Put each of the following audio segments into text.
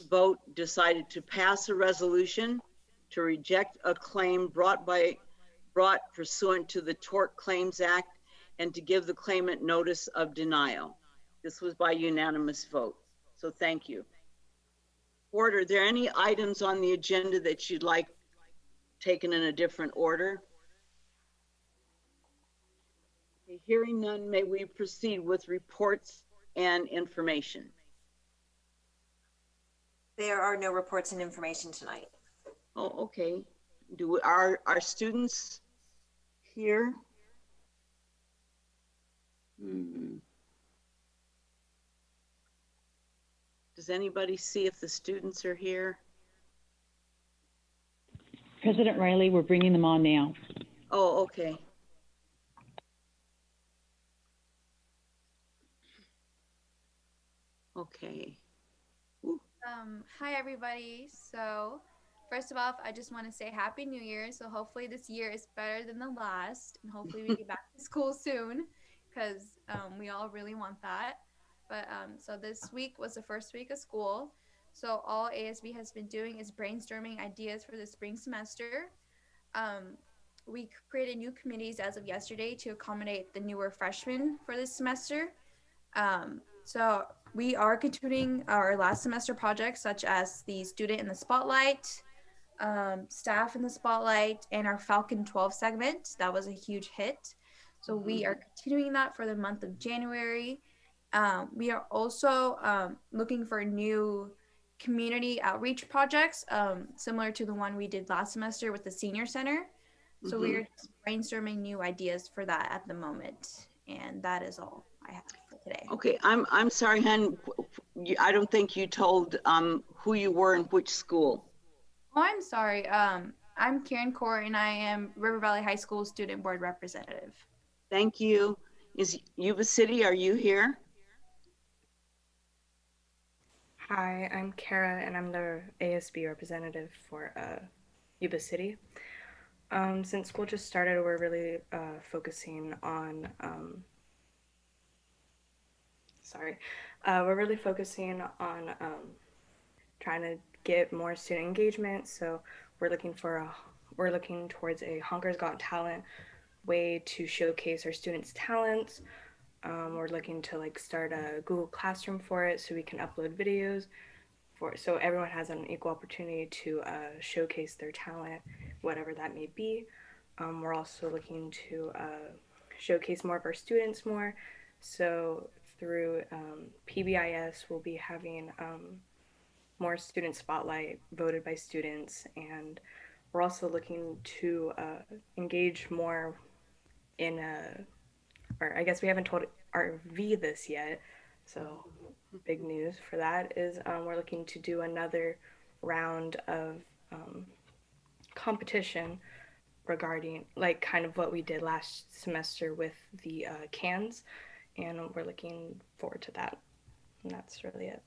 vote decided to pass a resolution to reject a claim brought pursuant to the Tort Claims Act and to give the claimant notice of denial. This was by unanimous vote. So thank you. Board, are there any items on the agenda that you'd like taken in a different order? Okay, hearing none, may we proceed with reports and information? There are no reports and information tonight. Oh, okay. Are students here? Does anybody see if the students are here? President Riley, we're bringing them on now. Oh, okay. Okay. Hi everybody. So first of all, I just want to say Happy New Year. So hopefully this year is better than the last, and hopefully we get back to school soon, because we all really want that. But so this week was the first week of school. So all ASB has been doing is brainstorming ideas for the spring semester. We created new committees as of yesterday to accommodate the newer freshmen for this semester. So we are continuing our last semester projects, such as the Student in the Spotlight, Staff in the Spotlight, and our Falcon 12 segment. That was a huge hit. So we are continuing that for the month of January. We are also looking for new community outreach projects, similar to the one we did last semester with the Senior Center. So we are brainstorming new ideas for that at the moment. And that is all I have for today. Okay, I'm sorry, hon. I don't think you told who you were and which school. Oh, I'm sorry. I'm Karen Kaur, and I am River Valley High School Student Board Representative. Thank you. Is Yuba City, are you here? Hi, I'm Kara, and I'm the ASB representative for Yuba City. Since school just started, we're really focusing on trying to get more student engagement. So we're looking towards a Hunger's Got Talent way to showcase our students' talents. We're looking to start a Google Classroom for it, so we can upload videos so everyone has an equal opportunity to showcase their talent, whatever that may be. We're also looking to showcase more of our students more. So through PBIS, we'll be having more student spotlight voted by students, and we're also looking to engage more in or I guess we haven't told RV this yet, so big news for that is we're looking to do another round of competition regarding kind of what we did last semester with the cans, and we're looking forward to that. And that's really it.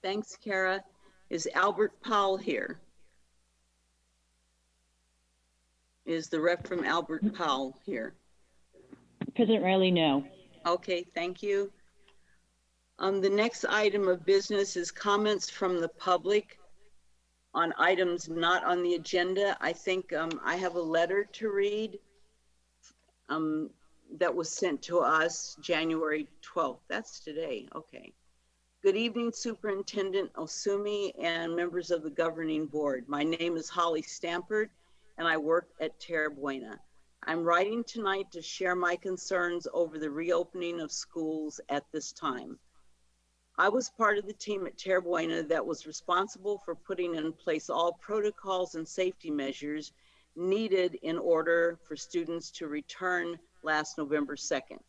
Thanks, Kara. Is Albert Powell here? Is the rep from Albert Powell here? President Riley, no. Okay, thank you. The next item of business is comments from the public on items not on the agenda. I think I have a letter to read that was sent to us January 12th. That's today, okay. Good evening, Superintendent Osumi and members of the governing board. My name is Holly Stampert and I work at Terra Buena. I'm writing tonight to share my concerns over the reopening of schools at this time. I was part of the team at Terra Buena that was responsible for putting in place all protocols and safety measures needed in order for students to return last November 2nd.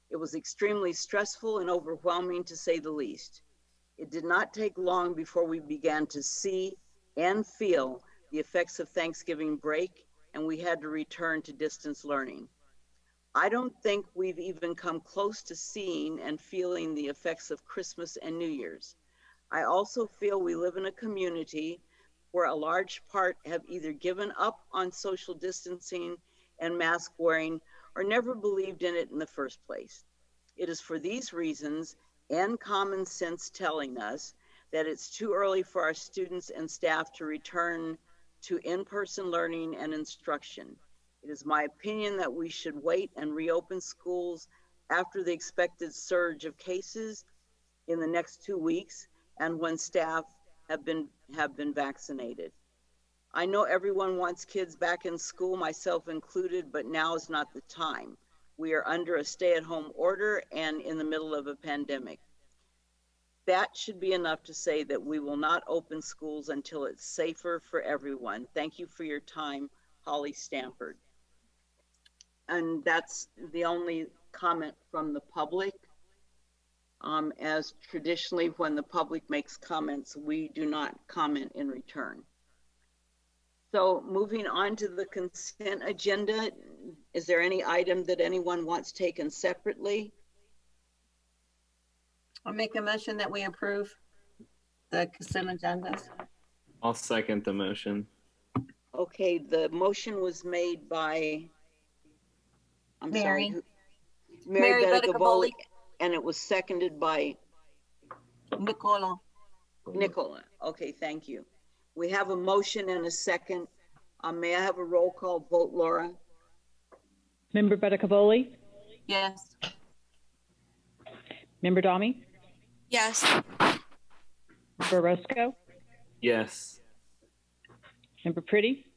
It was extremely stressful and overwhelming, to say the least. It did not take long before we began to see and feel the effects of Thanksgiving break, and we had to return to distance learning. I don't think we've even come close to seeing and feeling the effects of Christmas and New Year's. I also feel we live in a community where a large part have either given up on social distancing and mask wearing or never believed in it in the first place. It is for these reasons and common sense telling us that it's too early for our students and staff to return to in-person learning and instruction. It is my opinion that we should wait and reopen schools after the expected surge of cases in the next 2 weeks and when staff have been vaccinated. I know everyone wants kids back in school, myself included, but now is not the time. We are under a stay-at-home order and in the middle of a pandemic. That should be enough to say that we will not open schools until it's safer for everyone. Thank you for your time, Holly Stampert. And that's the only comment from the public. As traditionally, when the public makes comments, we do not comment in return. So moving on to the consent agenda, is there any item that anyone wants taken separately? I'll make a motion that we approve the consent agendas. I'll second the motion. Okay, the motion was made by, Mary Mary Bettacavoli. and it was seconded by Nicola. Nicola. Okay, thank you. We have a motion and a second. May I have a roll call vote, Laura? Member Bettacavoli? Yes. Member Dami? Yes. Member Roscoe? Yes. Member Pretty?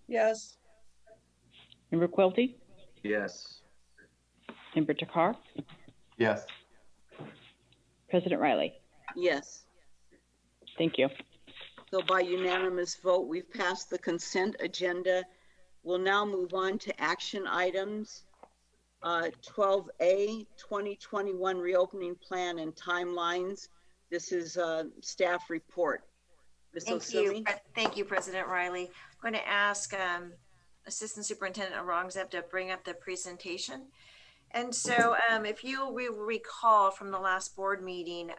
Yes. Member Quilty? Yes. Member Takar? Yes. President Riley? Yes. Thank you. So by unanimous vote, we've passed the consent agenda. We'll now move on to action items. 12A, 2021 reopening plan and timelines. This is a staff report. Ms. Osumi? Thank you, President Riley. I'm going to ask Assistant Superintendent Arongzeb to bring up the presentation. And so if you recall from the last board meeting,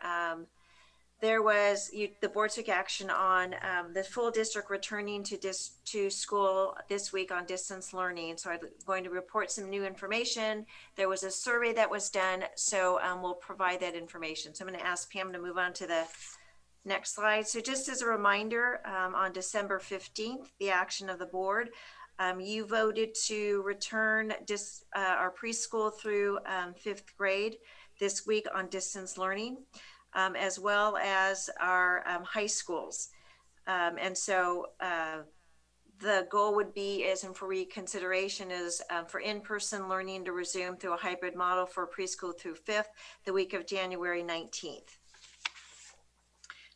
the board took action on the full district returning to school this week on distance learning. So I'm going to report some new information. There was a survey that was done, so we'll provide that information. So I'm going to ask Pam to move on to the next slide. So just as a reminder, on December 15th, the action of the board, you voted to return our preschool through 5th grade this week on distance learning. As well as our high schools. And so the goal would be, as in for reconsideration, is for in-person learning to resume through a hybrid model for preschool through 5th, the week of January 19th.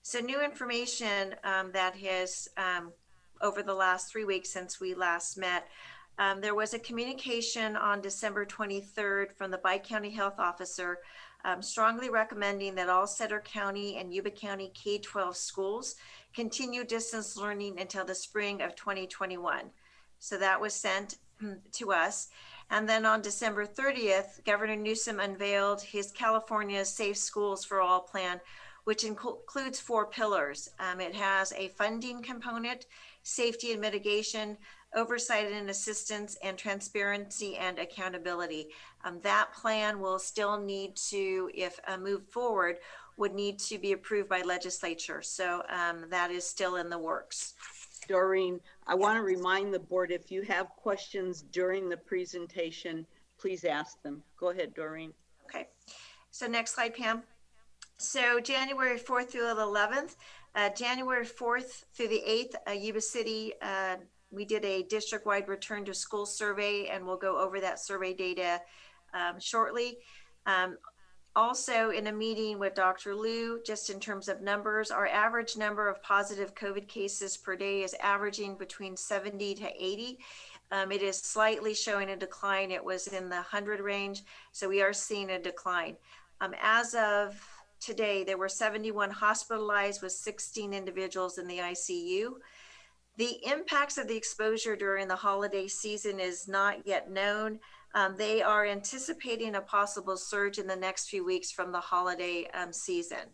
So new information that has, over the last 3 weeks since we last met, there was a communication on December 23rd from the Bi-County Health Officer strongly recommending that all Sutter County and Yuba County K-12 schools continue distance learning until the spring of 2021. So that was sent to us. And then on December 30th, Governor Newsom unveiled his California's Safe Schools for All plan, which includes 4 pillars. It has a funding component, safety and mitigation, oversight and assistance, and transparency and accountability. That plan will still need to, if moved forward, would need to be approved by legislature. So that is still in the works. Doreen, I want to remind the board, if you have questions during the presentation, please ask them. Go ahead, Doreen. Okay, so next slide, Pam. So January 4th through the 11th, January 4th through the 8th, Yuba City, we did a district-wide return to school survey, and we'll go over that survey data shortly. Also in a meeting with Dr. Liu, just in terms of numbers, our average number of positive COVID cases per day is averaging between 70 to 80. It is slightly showing a decline. It was in the 100 range, so we are seeing a decline. As of today, there were 71 hospitalized with 16 individuals in the ICU. The impacts of the exposure during the holiday season is not yet known. They are anticipating a possible surge in the next few weeks from the holiday season.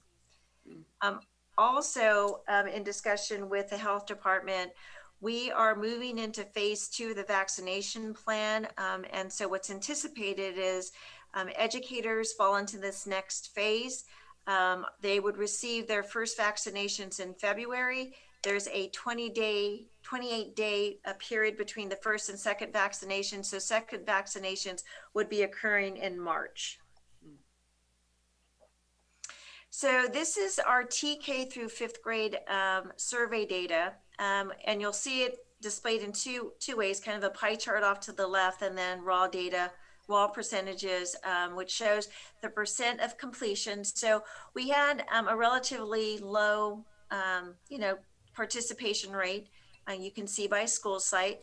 Also, in discussion with the health department, we are moving into phase 2 of the vaccination plan. And so what's anticipated is educators fall into this next phase. They would receive their first vaccinations in February. There's a 28-day period between the first and second vaccination. So second vaccinations would be occurring in March. So this is our TK through fifth grade survey data. And you'll see it displayed in two ways, kind of a pie chart off to the left, and then raw data, raw percentages, which shows the percent of completion. So we had a relatively low, participation rate. You can see by school site.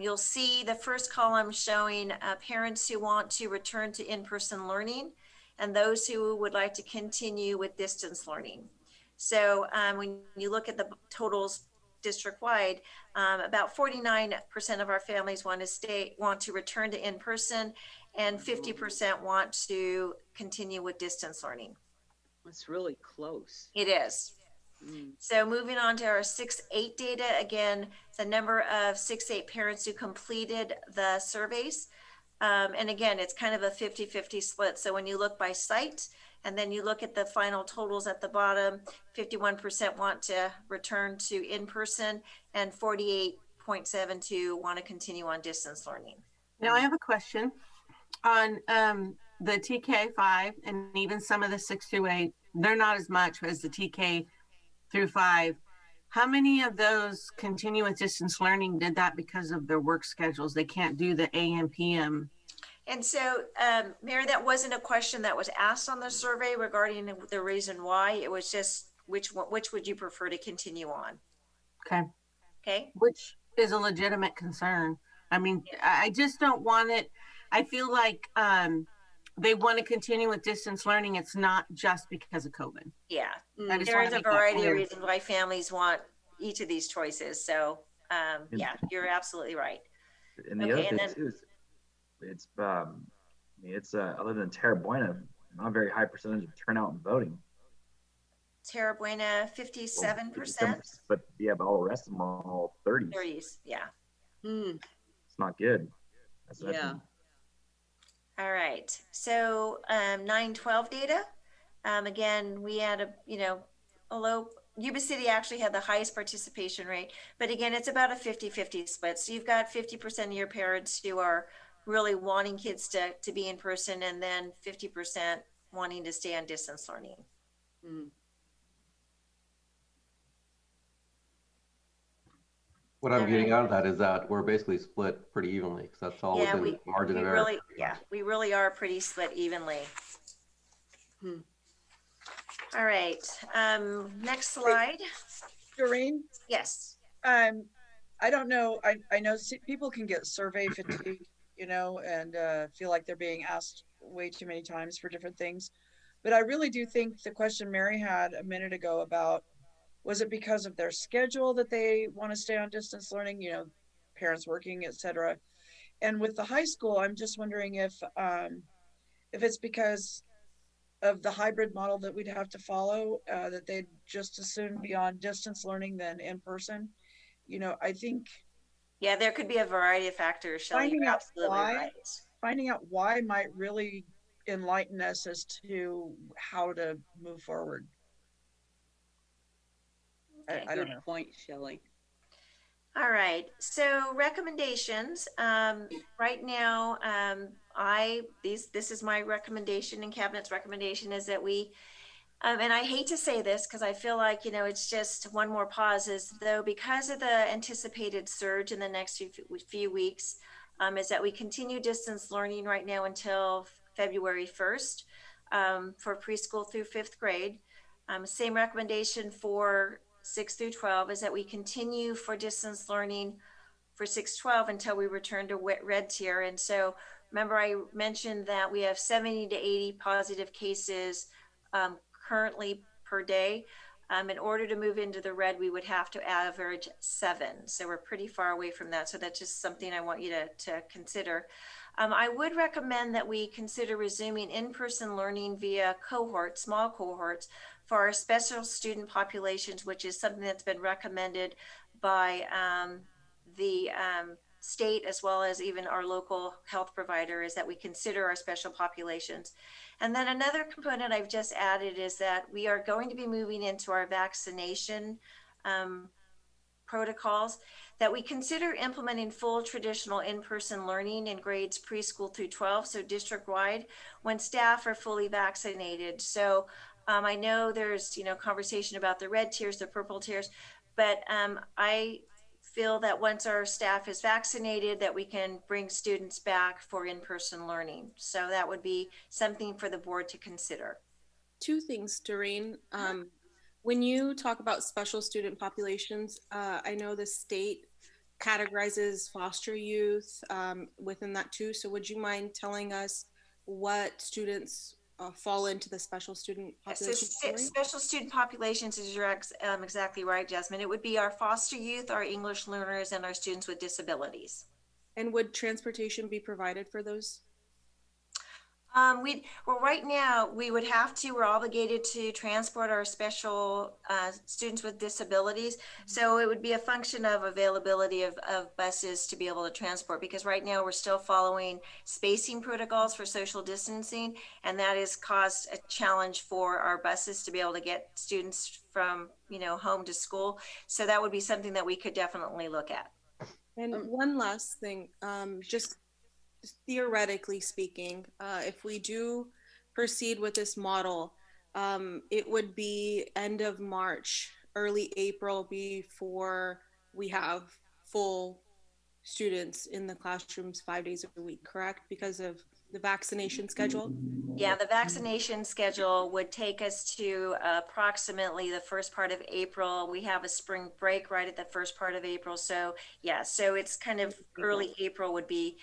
You'll see the first column showing parents who want to return to in-person learning and those who would like to continue with distance learning. So when you look at the totals district-wide, about 49% of our families want to return to in-person, and 50% want to continue with distance learning. That's really close. It is. So moving on to our 6-8 data, again, the number of 6-8 parents who completed the surveys. And again, it's kind of a 50-50 split. So when you look by site, and then you look at the final totals at the bottom, 51% want to return to in-person, and 48.72 want to continue on distance learning. Now I have a question on the TK5 and even some of the 6 through 8. They're not as much as the TK through 5. How many of those continue with distance learning did that because of their work schedules? They can't do the AM, PM. And so, Mary, that wasn't a question that was asked on the survey regarding the reason why. It was just which would you prefer to continue on? Okay. Okay. Which is a legitimate concern. I mean, I just don't want it. I feel like they want to continue with distance learning. It's not just because of COVID. Yeah. I just There wanna is a make that variety of clear. reasons why families want each of these choices. So, yeah, you're absolutely right. And the Okay, other and thing then- too is, it's other than Terra Buena, not a very high percentage of turnout and voting. Terra Buena, 57%. But yeah, but all the rest of them are all 30s. 30s, yeah. It's not good. Yeah. All right. So 9-12 data. Again, we had a low. Yuba City actually had the highest participation rate, but again, it's about a 50-50 split. So you've got 50% of your parents who are really wanting kids to be in person, and then 50% wanting to stay on distance learning. What I'm getting out of that is that we're basically split pretty evenly, because that's all within the margin of error. We really are pretty split evenly. All right, next slide. Doreen? Yes. I don't know. I know people can get survey fatigue, and feel like they're being asked way too many times for different things. But I really do think the question Mary had a minute ago about, was it because of their schedule that they want to stay on distance learning, parents working, et cetera. And with the high school, I'm just wondering if it's because of the hybrid model that we'd have to follow, that they'd just as soon be on distance learning than in person. I think. Yeah, there could be a variety of factors, Shelley. You're absolutely right. Finding out why might really enlighten us as to how to move forward. Okay, I don't know. Good point, Shelley. All right. So recommendations. Right now, this is my recommendation, and Cabinet's recommendation is that we, and I hate to say this because I feel like it's just one more pause, is though because of the anticipated surge in the next few weeks, is that we continue distance learning right now until February 1st for preschool through 5th grade. Same recommendation for 6 through 12 is that we continue for distance learning for 6-12 until we return to red tier. And so remember, I mentioned that we have 70 to 80 positive cases currently per day. In order to move into the red, we would have to average 7. So we're pretty far away from that. So that's just something I want you to consider. I would recommend that we consider resuming in-person learning via small cohorts, for our special student populations, which is something that's been recommended by the state as well as even our local health provider is that we consider our special populations. And then another component I've just added is that we are going to be moving into our vaccination protocols, that we consider implementing full traditional in-person learning in grades preschool through 12, so district-wide, when staff are fully vaccinated. So I know there's, conversation about the red tiers, the purple tiers, but I feel that once our staff is vaccinated, that we can bring students back for in-person learning. So that would be something for the board to consider. Two things, Doreen. When you talk about special student populations, I know the state categorizes foster youth within that too. So would you mind telling us what students fall into the special student population? So special student populations is you're exactly right, Jasmine. It would be our foster youth, our English learners, and our students with disabilities. And would transportation be provided for those? Well, right now we're obligated to transport our special students with disabilities. So it would be a function of availability of buses to be able to transport, because right now we're still following spacing protocols for social distancing. And that has caused a challenge for our buses to be able to get students from, home to school. So that would be something that we could definitely look at. And one last thing, just theoretically speaking, if we do proceed with this model, it would be end of March, early April before we have full students in the classrooms 5 days a week, correct? Because of the vaccination schedule? Yeah, the vaccination schedule would take us to approximately the first part of April. We have a spring break right at the first part of April. So yeah, so it's kind of early April would be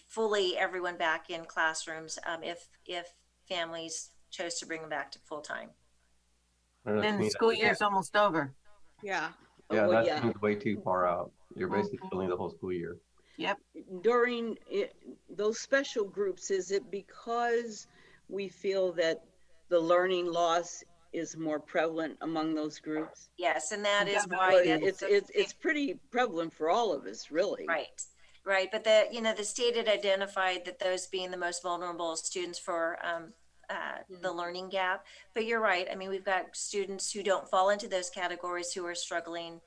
fully everyone back in classrooms if families chose to bring them back to full time. Then the school year is almost over. Yeah. Yeah, that seems way too far out. You're basically filling the whole school year. Yep. During those special groups, is it because we feel that the learning loss is more prevalent among those groups? Yes, and that is why it's pretty prevalent for all of us, really. Right, but the state had identified that those being the most vulnerable students for the learning gap. But you're right. I mean, we've got students who don't fall into those categories who are struggling,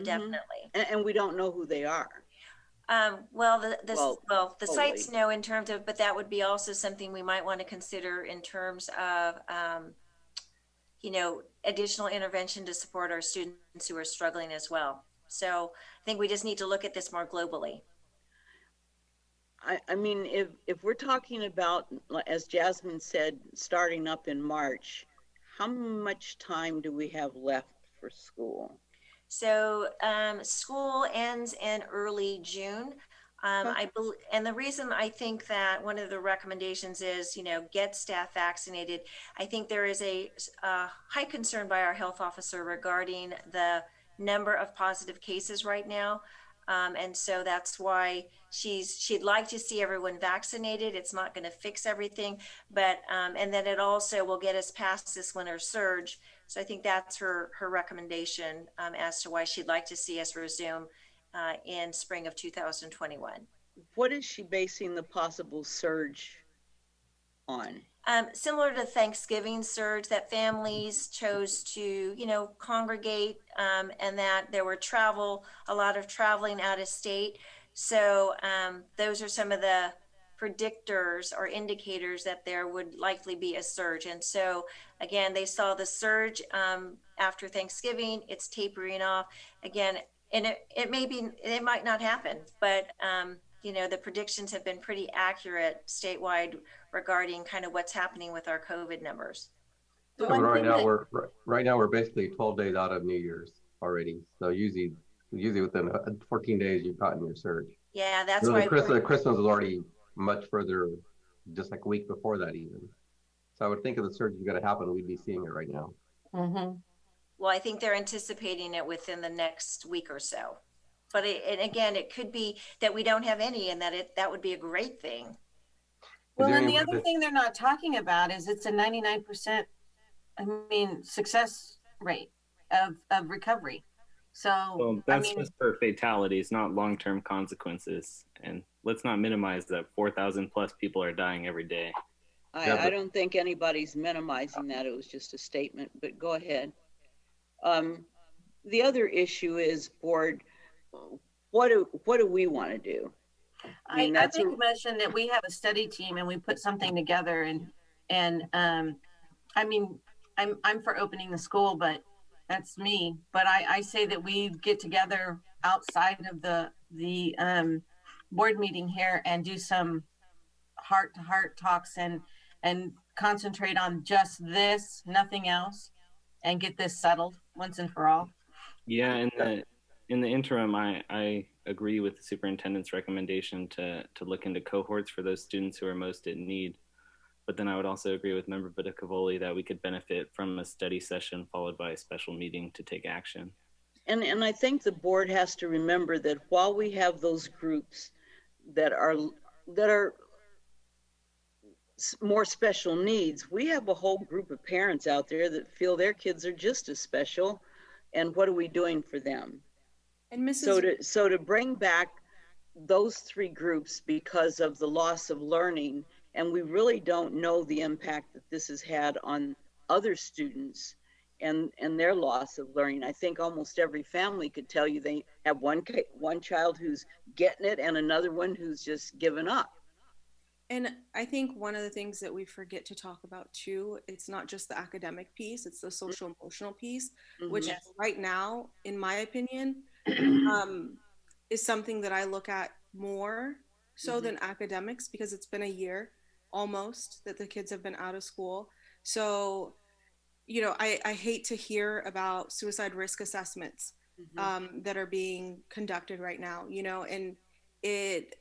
definitely. And we don't know who they are. The sites know in terms of, but that would be also something we might want to consider in terms of, additional intervention to support our students who are struggling as well. So I think we just need to look at this more globally. I mean, if we're talking about, as Jasmine said, starting up in March, how much time do we have left for school? So school ends in early June. And the reason I think that one of the recommendations is, get staff vaccinated. I think there is a high concern by our health officer regarding the number of positive cases right now. And so that's why she'd like to see everyone vaccinated. It's not going to fix everything, but and then it also will get us past this winter surge. So I think that's her recommendation as to why she'd like to see us resume in spring of 2021. What is she basing the possible surge on? Similar to Thanksgiving surge, that families chose to, congregate, and that there were a lot of traveling out of state. So those are some of the predictors or indicators that there would likely be a surge. And so again, they saw the surge after Thanksgiving. It's tapering off again, and it might not happen, but the predictions have been pretty accurate statewide regarding kind of what's happening with our COVID numbers. So right now we're basically 12 days out of New Year's already. So usually within 14 days you've gotten your surge. Yeah, that's really, why Christmas was already much further, just like a week before that even. So I would think if the surge is going to happen, we'd be seeing it right now. Mm-hmm. Well, I think they're anticipating it within the next week or so. But it could be that we don't have any, and that would be a great thing. Well, and the other thing they're not talking about is it's a 99%, success rate of recovery. So, Well, I that's mean, just for fatalities, not long-term consequences. And let's not minimize that 4,000 plus people are dying every day. I don't think anybody's minimizing that. It was just a statement, but go ahead. The other issue is, board, what do we want to do? I mean, I that's make a motion that we have a study team and we put something together and I mean, I'm for opening the school, but that's me. But I say that we get together outside of the board meeting here and do some heart-to-heart talks and concentrate on just this, nothing else, and get this settled once and for all. Yeah, in the interim, I agree with the superintendent's recommendation to look into cohorts for those students who are most in need. But then I would also agree with Member Budicavoli that we could benefit from a study session followed by a special meeting to take action. And I think the board has to remember that while we have those groups that are more special needs, we have a whole group of parents out there that feel their kids are just as special. And what are we doing for them? And Mrs. So to bring back those three groups because of the loss of learning, and we really don't know the impact that this has had on other students and their loss of learning. I think almost every family could tell you they have one child who's getting it and another one who's just given up. And I think one of the things that we forget to talk about too, it's not just the academic piece, it's the social emotional piece, which right now, in my opinion, is something that I look at more so than academics, because it's been a year almost that the kids have been out of school. So, you know, I hate to hear about suicide risk assessments that are being conducted right now, you know, and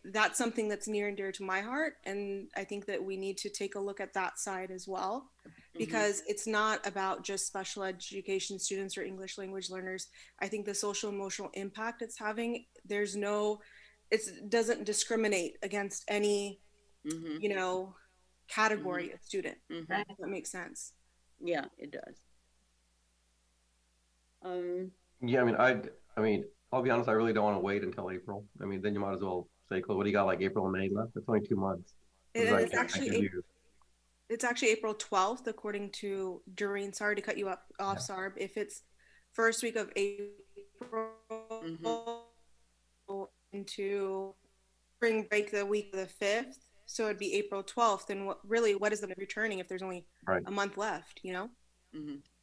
that's something that's near and dear to my heart. And I think that we need to take a look at that side as well, because it's not about just special education students or English language learners. I think the social emotional impact it's having, it doesn't discriminate against any, you know, category of student. Right? If that makes sense. Yeah, it does. Yeah, I mean, I'll be honest, I really don't want to wait until April. I mean, then you might as well say, what do you got, like April and May left? It's only 2 months. It's actually April 12th, according to Doreen. Sorry to cut you off, Sarb. If it's first week of April into spring break, the week of the 5th, so it'd be April 12th. And what is the returning if there's only a month left, you know?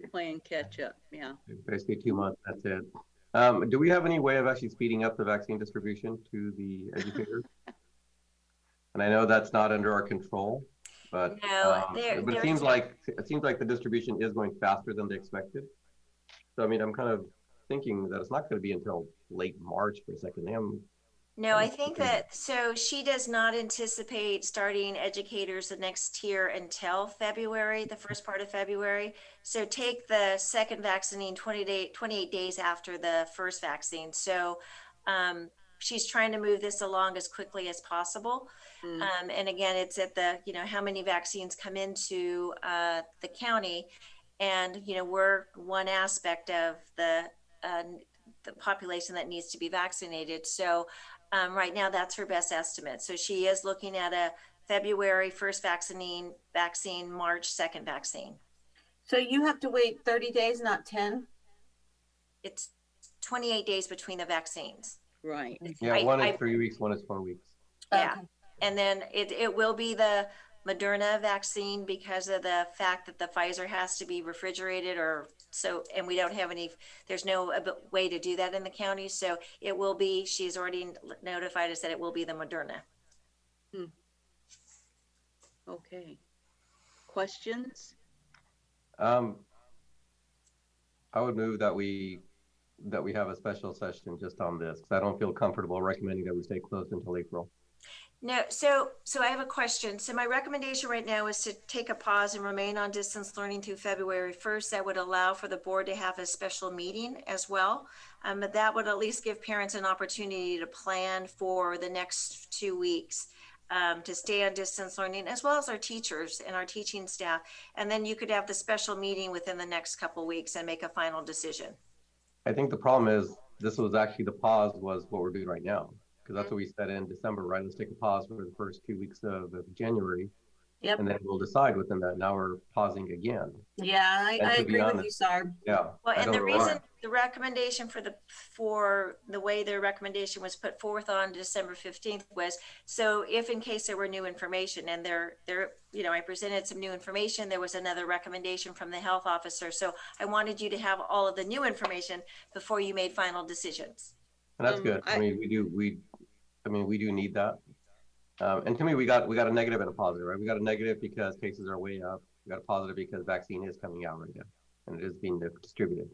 Playing catch up, yeah. Basically 2 months, that's it. Do we have any way of actually speeding up the vaccine distribution to the educators? And I know that's not under our control, but, but it seems like the distribution is going faster than they expected. So I mean, I'm kind of thinking that it's not going to be until late March for second M. No, I think that, so she does not anticipate starting educators the next tier until February, the first part of February. So take the second vaccine 28 days after the first vaccine. So she's trying to move this along as quickly as possible. And again, it's at the, you know, how many vaccines come into the county. And, you know, we're one aspect of the population that needs to be vaccinated. So right now, that's her best estimate. So she is looking at a February 1st vaccine, March 2nd vaccine. So you have to wait 30 days, not 10? It's 28 days between the vaccines. Right. Yeah, one is 3 weeks, one is 4 weeks. Yeah. Okay. And then it will be the Moderna vaccine because of the fact that the Pfizer has to be refrigerated and we don't have there's no way to do that in the county. So it will be, she's already notified us that it will be the Moderna. Okay. Questions? I would move that we have a special session just on this, because I don't feel comfortable recommending that we stay closed until April. No, so I have a question. So my recommendation right now is to take a pause and remain on distance learning through February 1st. That would allow for the board to have a special meeting as well. But that would at least give parents an opportunity to plan for the next 2 weeks to stay on distance learning, as well as our teachers and our teaching staff. And then you could have the special meeting within the next couple of weeks and make a final decision. I think the problem is this was actually the pause was what we're doing right now. Because that's what we said in December, right? Let's take a pause for the first 2 weeks of January. Yep. And then we'll decide within that. Now we're pausing again. Yeah, I agree with you, Sarb. Yeah. Well, and the reason, the recommendation for the way the recommendation was put forth on December 15th was, so if in case there were new information, and I presented some new information, there was another recommendation from the health officer. So I wanted you to have all of the new information before you made final decisions. And that's good. I mean, we do need that. And to me, we got a negative and a positive, right? We got a negative because cases are way up. We got a positive because vaccine is coming out right now and it is being distributed.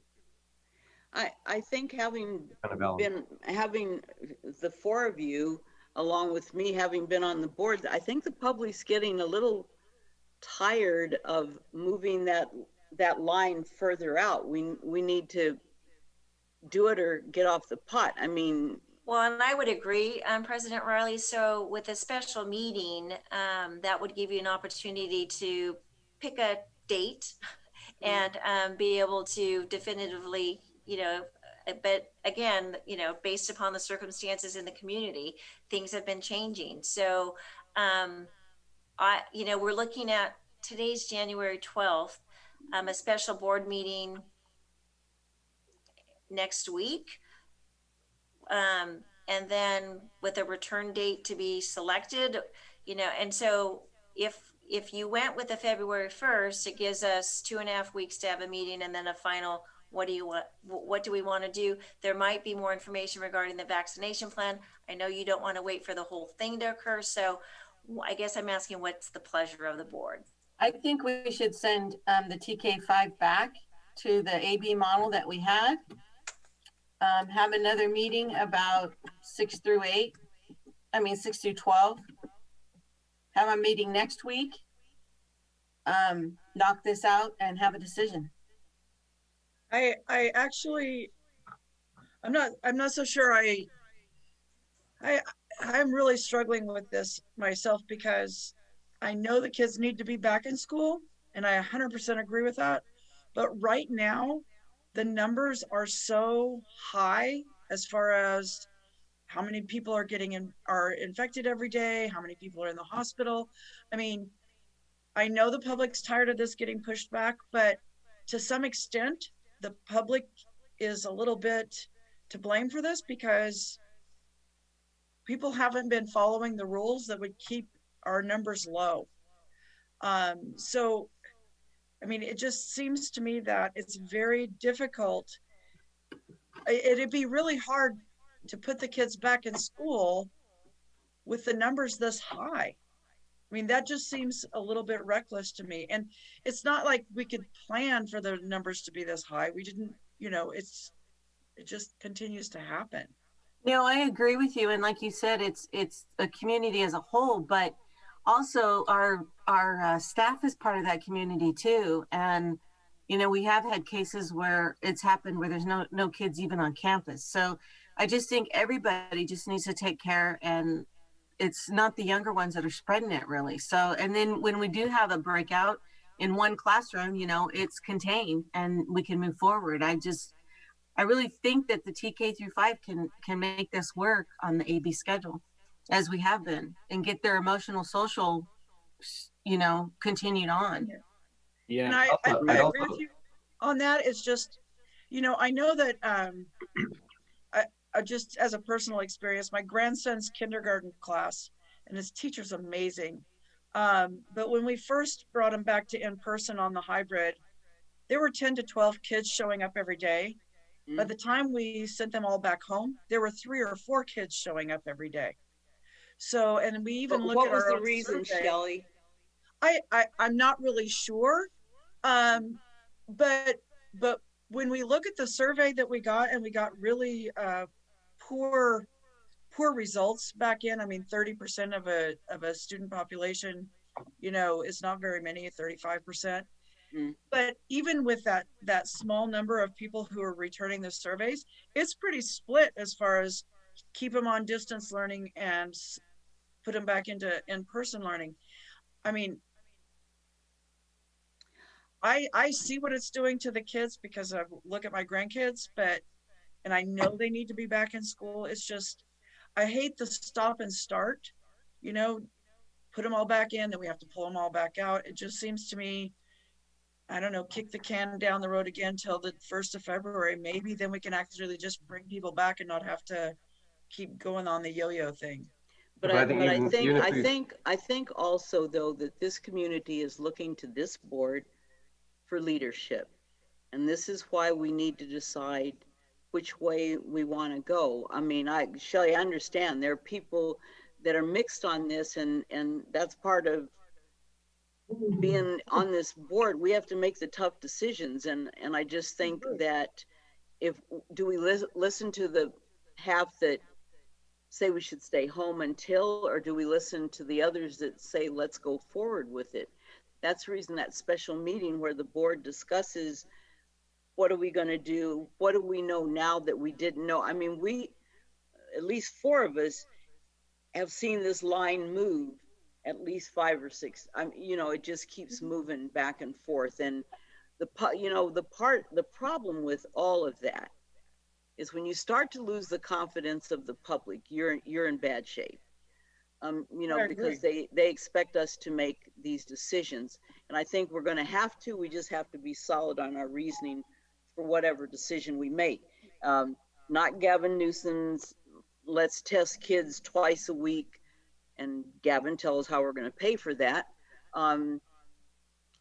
I think having the four of you, along with me having been on the board, I think the public's getting a little tired of moving that line further out. We need to do it or get off the pot. I mean, well, and I would agree, President Riley. So with a special meeting, that would give you an opportunity to pick a date and be able to definitively, but again, based upon the circumstances in the community, things have been changing. So, we're looking at today's January 12th, a special board meeting next week. And then with a return date to be selected, and so if you went with the February 1st, it gives us 2.5 weeks to have a meeting and then a final, what do we want to do? There might be more information regarding the vaccination plan. I know you don't want to wait for the whole thing to occur. So I guess I'm asking, what's the pleasure of the board? I think we should send the TK5 back to the AB model that we had. Have another meeting about 6 through 12. Have a meeting next week. Knock this out and have a decision. I actually, I'm not so sure. I'm really struggling with this myself because I know the kids need to be back in school, and I 100% agree with that. But right now, the numbers are so high as far as how many people are infected every day, how many people are in the hospital. I mean, I know the public's tired of this getting pushed back, but to some extent, the public is a little bit to blame for this because people haven't been following the rules that would keep our numbers low. So, I mean, it just seems to me that it's very difficult. It'd be really hard to put the kids back in school with the numbers this high. I mean, that just seems a little bit reckless to me. And it's not like we could plan for the numbers to be this high. We didn't, it just continues to happen. No, I agree with you. And like you said, it's a community as a whole, but also our staff is part of that community too. And, we have had cases where it's happened where there's no kids even on campus. So I just think everybody just needs to take care, and it's not the younger ones that are spreading it really. So, and then when we do have a breakout in one classroom, it's contained and we can move forward. I really think that the TK through 5 can make this work on the AB schedule as we have been and get their emotional, social, continued on. Yeah. And I agree with you on that. It's just, I know that I just as a personal experience, my grandson's kindergarten class and his teacher's amazing. But when we first brought him back to in person on the hybrid, there were 10 to 12 kids showing up every day. By the time we sent them all back home, there were 3 or 4 kids showing up every day. So, and we even looked at our own survey. What was the reason, Shelley? I'm not really sure. But when we look at the survey that we got, and we got really poor results back in, I mean, 30% of a student population, is not very many, 35%. But even with that small number of people who are returning the surveys, it's pretty split as far as keep them on distance learning and put them back into in-person learning. I mean, I see what it's doing to the kids because I look at my grandkids, but And I know they need to be back in school. It's just, I hate the stop and start, you know, put them all back in, then we have to pull them all back out. It just seems to me, I don't know, kick the can down the road again till the 1st of February. Maybe then we can actually just bring people back and not have to keep going on the yo-yo thing. But I think also though that this community is looking to this board for leadership. And this is why we need to decide which way we want to go. I mean, Shelley, I understand there are people that are mixed on this, and that's part of being on this board. We have to make the tough decisions, and I just think that do we listen to the half that say we should stay home until, or do we listen to the others that say let's go forward with it? That's the reason that special meeting where the board discusses what are we going to do? What do we know now that we didn't know? I mean, at least 4 of us have seen this line move at least 5 or 6. You know, it just keeps moving back and forth. And the problem with all of that is when you start to lose the confidence of the public, you're in bad shape. You know, because they expect us to make these decisions. And I think we're going to have to, we just have to be solid on our reasoning for whatever decision we make. Not Gavin Newsom's, let's test kids twice a week. And Gavin tells how we're going to pay for that. I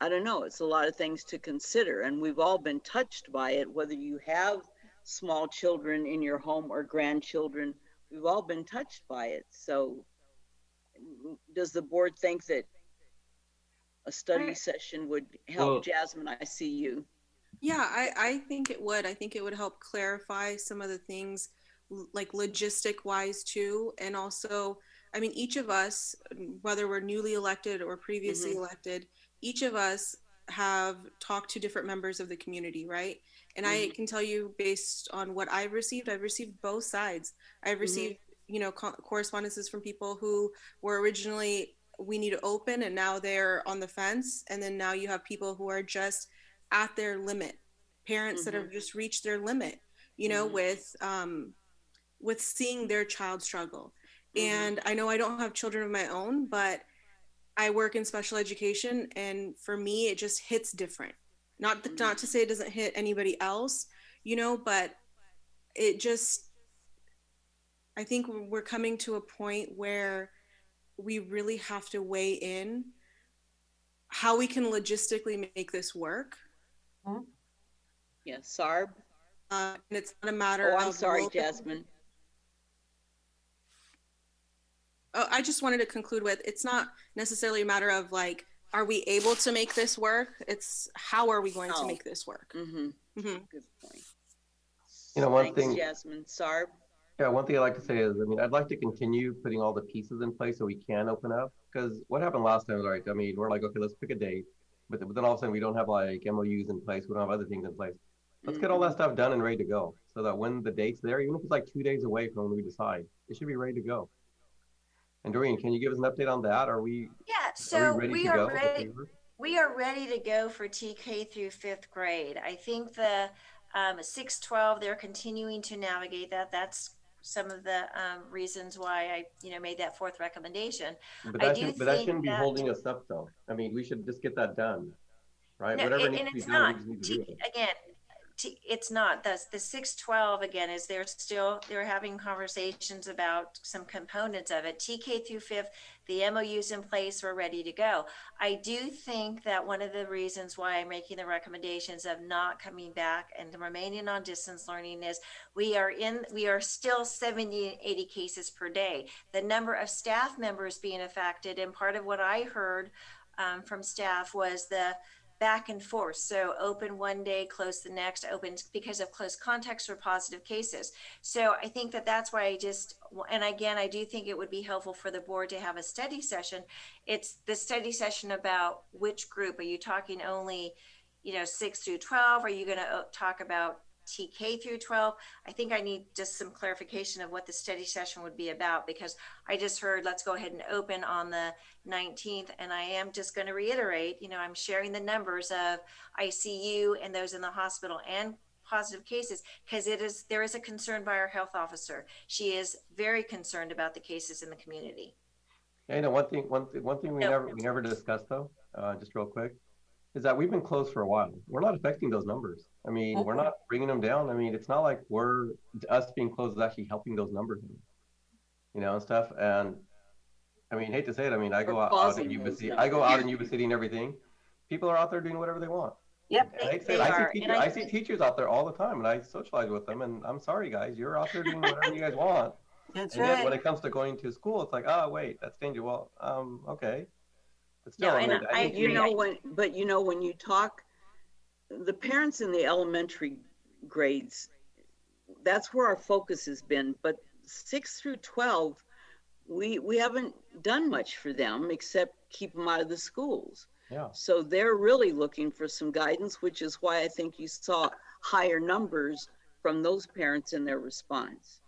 don't know. It's a lot of things to consider. And we've all been touched by it, whether you have small children in your home or grandchildren, we've all been touched by it. So does the board think that a study session would help? Well, Jasmine, I see you. Yeah, I think it would. I think it would help clarify some of the things, like logistic wise too. And also, I mean, each of us, whether we're newly elected or previously elected, each of us have talked to different members of the community, right? And I can tell you, based on what I've received both sides. I've received, you know, correspondences from people who were originally, we need to open, and now they're on the fence. And then now you have people who are just at their limit, parents that have just reached their limit, you know, with seeing their child struggle. And I know I don't have children of my own, but I work in special education, and for me, it just hits different. Not to say it doesn't hit anybody else, you know, but it just, I think we're coming to a point where we really have to weigh in how we can logistically make this work. Yeah, Sarb. And it's not a matter of. Oh, I'm sorry, Jasmine. Oh, I just wanted to conclude with, it's not necessarily a matter of like, are we able to make this work? It's how are we going to make this work? Good point. You know, one thing, Jasmine. Sarb. Yeah, one thing I'd like to say is, I mean, I'd like to continue putting all the pieces in place so we can open up. Because what happened last time, right? I mean, we're like, okay, let's pick a date, but then all of a sudden we don't have like MOUs in place. We don't have other things in place. Let's get all that stuff done and ready to go, so that when the date's there, even if it's like 2 days away from when we decide, it should be ready to go. And Doreen, can you give us an update on that? Are we? Yeah, so we are ready. We are ready to go for TK through 5th grade. I think the 6-12, they're continuing to navigate that. That's some of the reasons why I, made that 4th recommendation. But that shouldn't be holding us up, though. I mean, we should just get that done, right? No, whatever needs to be done, we just need to do it. Again, it's not the 6-12 again, is they're having conversations about some components of it. TK through 5th, the MOU's in place, we're ready to go. I do think that one of the reasons why I'm making the recommendations of not coming back and remaining on distance learning is we are still 70 and 80 cases per day. The number of staff members being affected, and part of what I heard from staff was the back and forth. So open one day, close the next, open because of close contacts or positive cases. So I think that's why and again, I do think it would be helpful for the board to have a study session. It's the study session about which group. Are you talking only, 6 through 12? Are you going to talk about TK through 12? I think I need just some clarification of what the study session would be about, because I just heard let's go ahead and open on the 19th, and I am just going to reiterate, I'm sharing the numbers of ICU and those in the hospital and positive cases, because there is a concern by our health officer. She is very concerned about the cases in the community. Yeah, you know, one thing we never discussed though, just real quick, is that we've been closed for a while. We're not affecting those numbers. I mean, we're not bringing them down. I mean, it's not like us being closed is actually helping those numbers, you know, and stuff. And I mean, hate to say it. I mean, I go out in Yuba City. I go out in Yuba City and everything. People are out there doing whatever they want. Yep. And I see teachers out there all the time, and I socialize with them. And I'm sorry, guys, you're out there doing whatever you guys want. That's and right. Yet when it comes to going to school, it's like, oh wait, that's dangerous. Well, okay. But still, when you talk, the parents in the elementary grades, that's where our focus has been. But 6 through 12, we haven't done much for them except keep them out of the schools. Yeah. So they're really looking for some guidance, which is why I think you saw higher numbers from those parents in their response.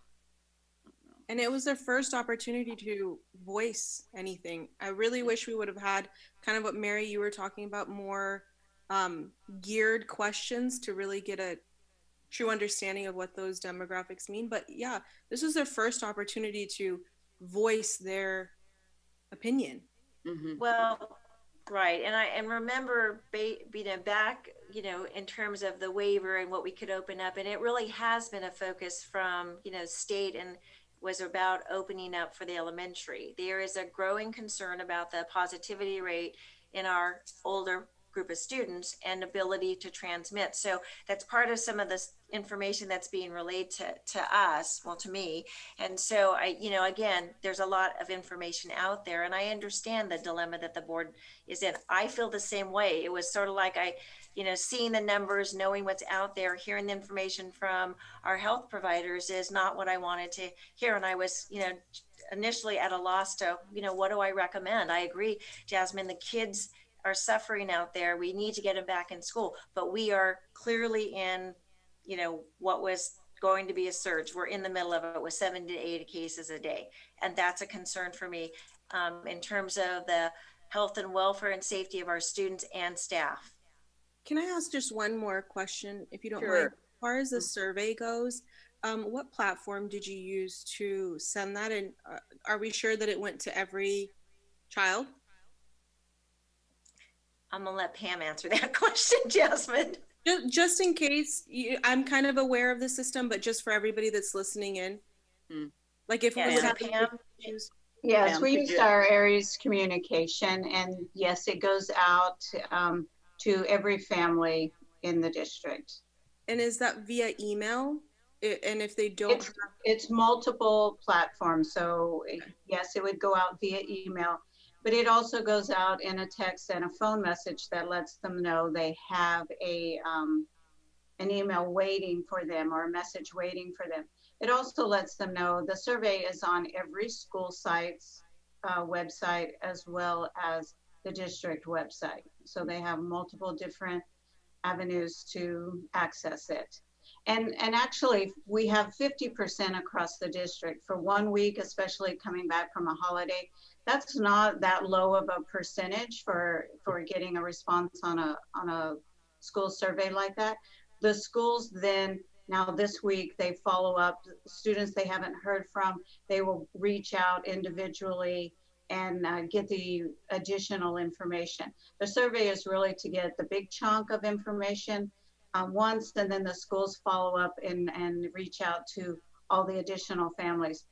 And it was their first opportunity to voice anything. I really wish we would have had kind of what Mary, you were talking about, more geared questions to really get a true understanding of what those demographics mean. But yeah, this was their first opportunity to voice their opinion. Mm-hmm. Well, right. And remember, back, in terms of the waiver and what we could open up, and it really has been a focus from, state, and was about opening up for the elementary. There is a growing concern about the positivity rate in our older group of students and ability to transmit. So that's part of some of this information that's being relayed to us, well, to me. And so again, there's a lot of information out there, and I understand the dilemma that the board is in. I feel the same way. It was sort of like seeing the numbers, knowing what's out there, hearing the information from our health providers is not what I wanted to hear. And I was, initially at a loss to, what do I recommend? I agree, Jasmine, the kids are suffering out there. We need to get them back in school, but we are clearly in, what was going to be a surge. We're in the middle of it with 7 to 8 cases a day. And that's a concern for me in terms of the health and welfare and safety of our students and staff. Can I ask just one more question, if you don't Sure. mind? As far as the survey goes, what platform did you use to send that? And are we sure that it went to every child? I'm gonna let Pam answer that question, Jasmine. Just in case, I'm kind of aware of the system, but just for everybody that's listening in. Like if we would have Pam? Yes, we used our Aries communication, and yes, it goes out to every family in the district. And is that via email? And if they don't, it's multiple platforms. So yes, it would go out via email, but it also goes out in a text and a phone message that lets them know they have an email waiting for them or a message waiting for them. It also lets them know the survey is on every school site's website as well as the district website. So they have multiple different avenues to access it. And actually, we have 50% across the district for 1 week, especially coming back from a holiday. That's not that low of a percentage for getting a response on a school survey like that. The schools then, now this week, they follow up students they haven't heard from. They will reach out individually and get the additional information. The survey is really to get the big chunk of information once, and then the schools follow up and reach out to all the additional families.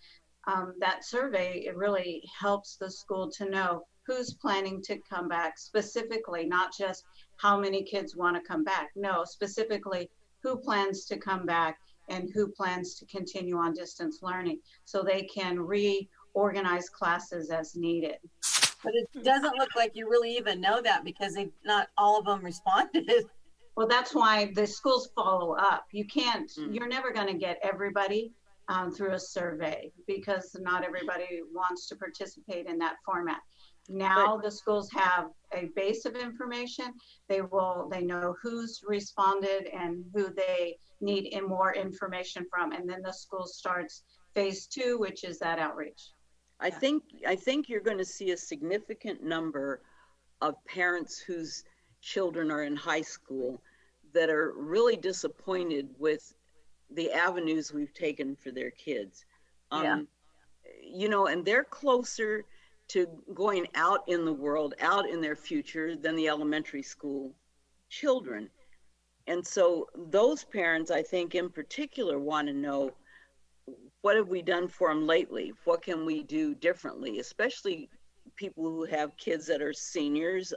That survey, it really helps the school to know who's planning to come back specifically, not just how many kids want to come back. No, specifically who plans to come back and who plans to continue on distance learning, so they can reorganize classes as needed. But it doesn't look like you really even know that, because not all of them responded. Well, that's why the schools follow up. You can't, you're never going to get everybody through a survey, because not everybody wants to participate in that format. Now the schools have a base of information. They know who's responded and who they need more information from. And then the school starts phase 2, which is that outreach. I think you're going to see a significant number of parents whose children are in high school that are really disappointed with the avenues we've taken for their kids. You know, and they're closer to going out in the world, out in their future than the elementary school children. And so those parents, I think in particular, want to know, what have we done for them lately? What can we do differently? Especially people who have kids that are seniors.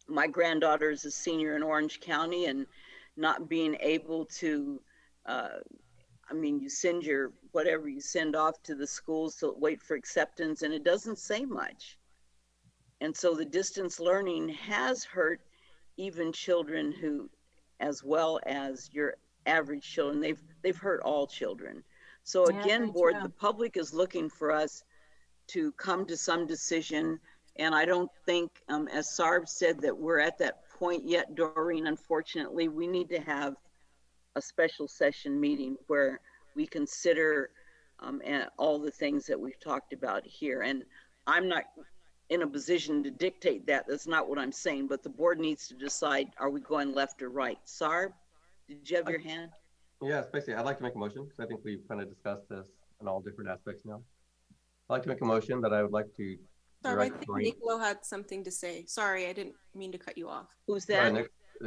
My granddaughter is a senior in Orange County, and not being able to, I mean, you send your, whatever you send off to the schools to wait for acceptance, and it doesn't say much. And so the distance learning has hurt even children who, as well as your average children, they've hurt all children. So again, board, the public is looking for us to come to some decision. And I don't think, as Sarb said, that we're at that point yet, Doreen. Unfortunately, we need to have a special session meeting where we consider all the things that we've talked about here. And I'm not in a position to dictate that. That's not what I'm saying, but the board needs to decide, are we going left or right? Sarb, did you have your hand? Yes, basically, I'd like to make a motion because I think we've kind of discussed this in all different aspects now. I'd like to make a motion that I would like to Sorry, I think Nicola had something to say. Sorry, I didn't mean to cut you off. Who's that?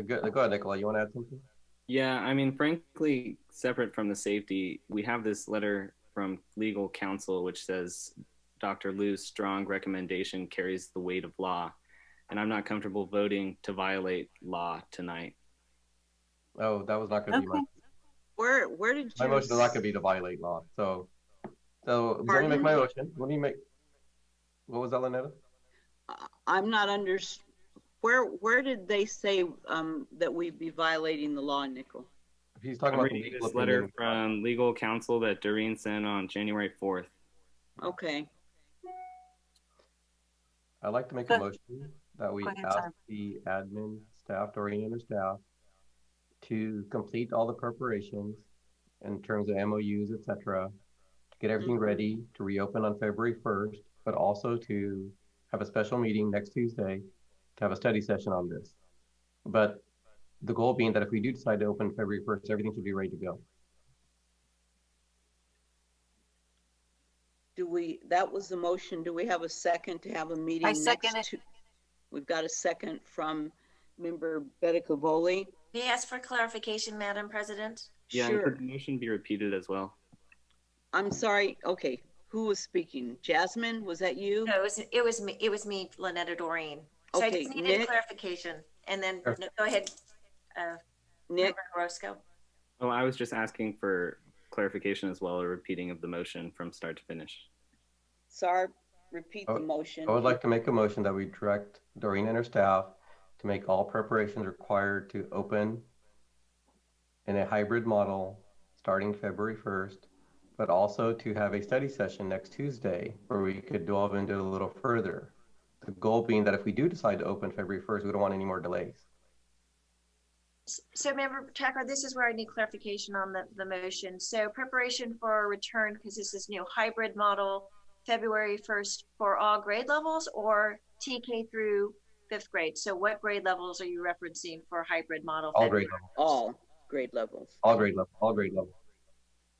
Go ahead, Nicola. You want to add something? Yeah, I mean, frankly, separate from the safety, we have this letter from legal counsel which says Dr. Liu's strong recommendation carries the weight of law, and I'm not comfortable voting to violate law tonight. Oh, that was not going to be my. Where did you? My motion is not going to be to violate law. So let me make my motion. Let me make. What was that, Lynetta? I'm not under. Where did they say that we'd be violating the law, Nicole? He's talking about this letter from legal counsel that Doreen sent on January 4th. Okay. I'd like to make a motion that we ask the admin staff, Doreen and her staff, to complete all the preparations in terms of MOUs, etc., to get everything ready to reopen on February 1st, but also to have a special meeting next Tuesday to have a study session on this. But the goal being that if we do decide to open February 1st, everything should be ready to go. That was the motion. Do we have a second to have a meeting? I second it. We've got a second from member Beticavoli. May I ask for clarification, Madam President? Yeah, sure. And could the motion be repeated as well? I'm sorry. Okay, who was speaking? Jasmine, was that you? No, it was me, Lynetta Doreen. So okay, I just needed clarification, and then go ahead, Nick Roscoe. Oh, I was just asking for clarification as well, a repeating of the motion from start to finish. Sarb, repeat the motion. I would like to make a motion that we direct Doreen and her staff to make all preparations required to open in a hybrid model starting February 1st, but also to have a study session next Tuesday where we could delve into it a little further. The goal being that if we do decide to open February 1st, we don't want any more delays. So Member Tucker, this is where I need clarification on the motion. So preparation for a return, because this is new hybrid model, February 1st for all grade levels or TK through 5th grade. So what grade levels are you referencing for hybrid model? All grade levels. All grade levels. All grade levels. All grade levels.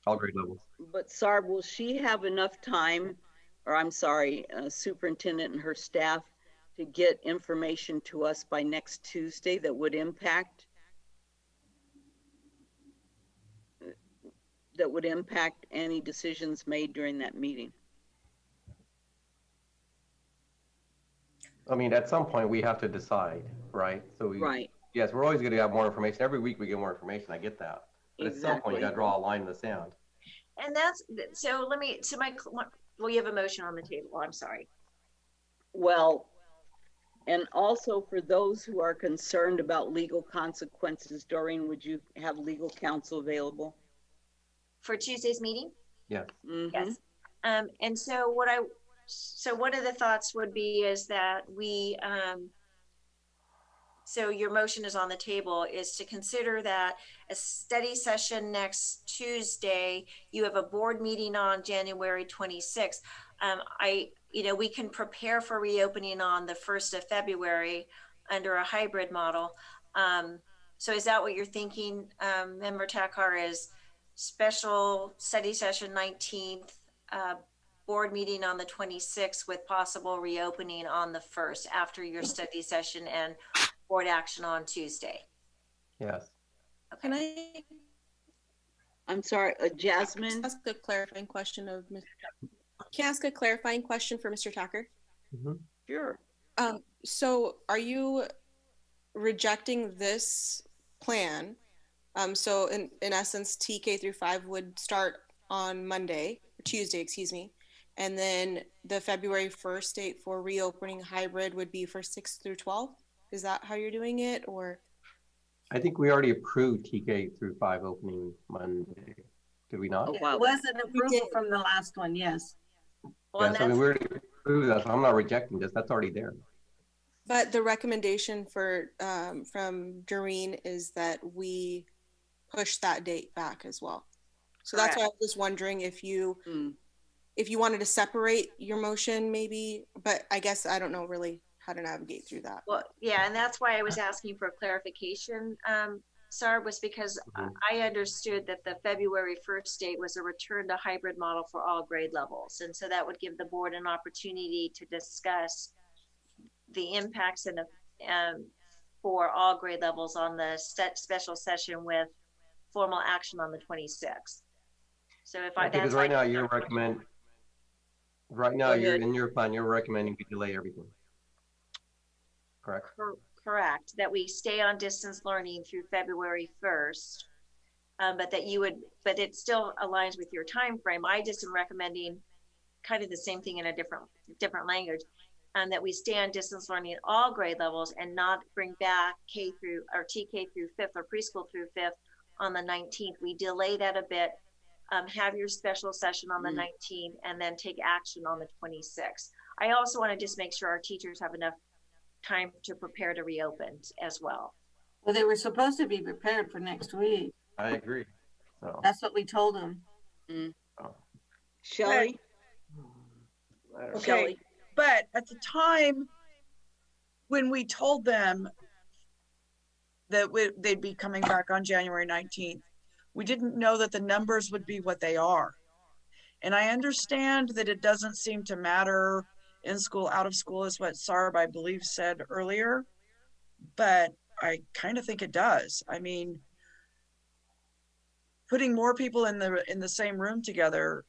All grade levels. But Sarb, will she have enough time, or I'm sorry, superintendent and her staff, to get information to us by next Tuesday that would impact any decisions made during that meeting? I mean, at some point we have to decide, right? So yes, we're always going to have more information. Every week we get more information. I get that. But at some point you got to draw a line in the sand. And that's, so well, you have a motion on the table. I'm sorry. Well, and also for those who are concerned about legal consequences, Doreen, would you have legal counsel available? For Tuesday's meeting? Yes. Mm-hmm. Yes. And so one of the thoughts would be is that so your motion is on the table, is to consider that a study session next Tuesday, you have a board meeting on January 26th. We can prepare for reopening on the 1st of February under a hybrid model. So is that what you're thinking, Member Takar, is special study session 19th, board meeting on the 26th with possible reopening on the 1st after your study session and board action on Tuesday? Yes. Can I I'm sorry, Jasmine? ask a clarifying question of Mr. Can I ask a clarifying question for Mr. Tacker? Sure. So are you rejecting this plan? So in essence, TK through 5 would start on Tuesday, excuse me. And then the February 1st date for reopening hybrid would be for 6 through 12. Is that how you're doing it, or? I think we already approved TK through 5 opening Monday. Did we not? It was an approval from the last one, yes. Well, yeah, so we already approved that, so I'm not rejecting this. That's already there. But the recommendation for from Doreen is that we push that date back as well. So that's why I was just wondering if you wanted to separate your motion, maybe. But I guess I don't know really how to navigate through that. Well, yeah, and that's why I was asking for clarification, Sar, was because I understood that the February 1st date was a return to hybrid model for all grade levels. And so that would give the board an opportunity to discuss the impacts and for all grade levels on the special session with formal action on the 26th. So if I, because right now you're recommending, you're in your plan, you're recommending we delay everything. Correct? Correct, that we stay on distance learning through February 1st, but that you would, but it still aligns with your time frame. I just am recommending kind of the same thing in a different language, and that we stay on distance learning at all grade levels and not bring back K through or TK through 5th or preschool through 5th on the 19th. We delay that a bit, have your special session on the 19th, and then take action on the 26th. I also want to just make sure our teachers have enough time to prepare to reopen as well. Well, they were supposed to be prepared for next week. I agree. So that's what we told them. Shelley? Okay, but at the time when we told them that they'd be coming back on January 19th, we didn't know that the numbers would be what they are. And I understand that it doesn't seem to matter in school, out of school is what Sarb, I believe, said earlier, but I kind of think it does. I mean, putting more people in the same room together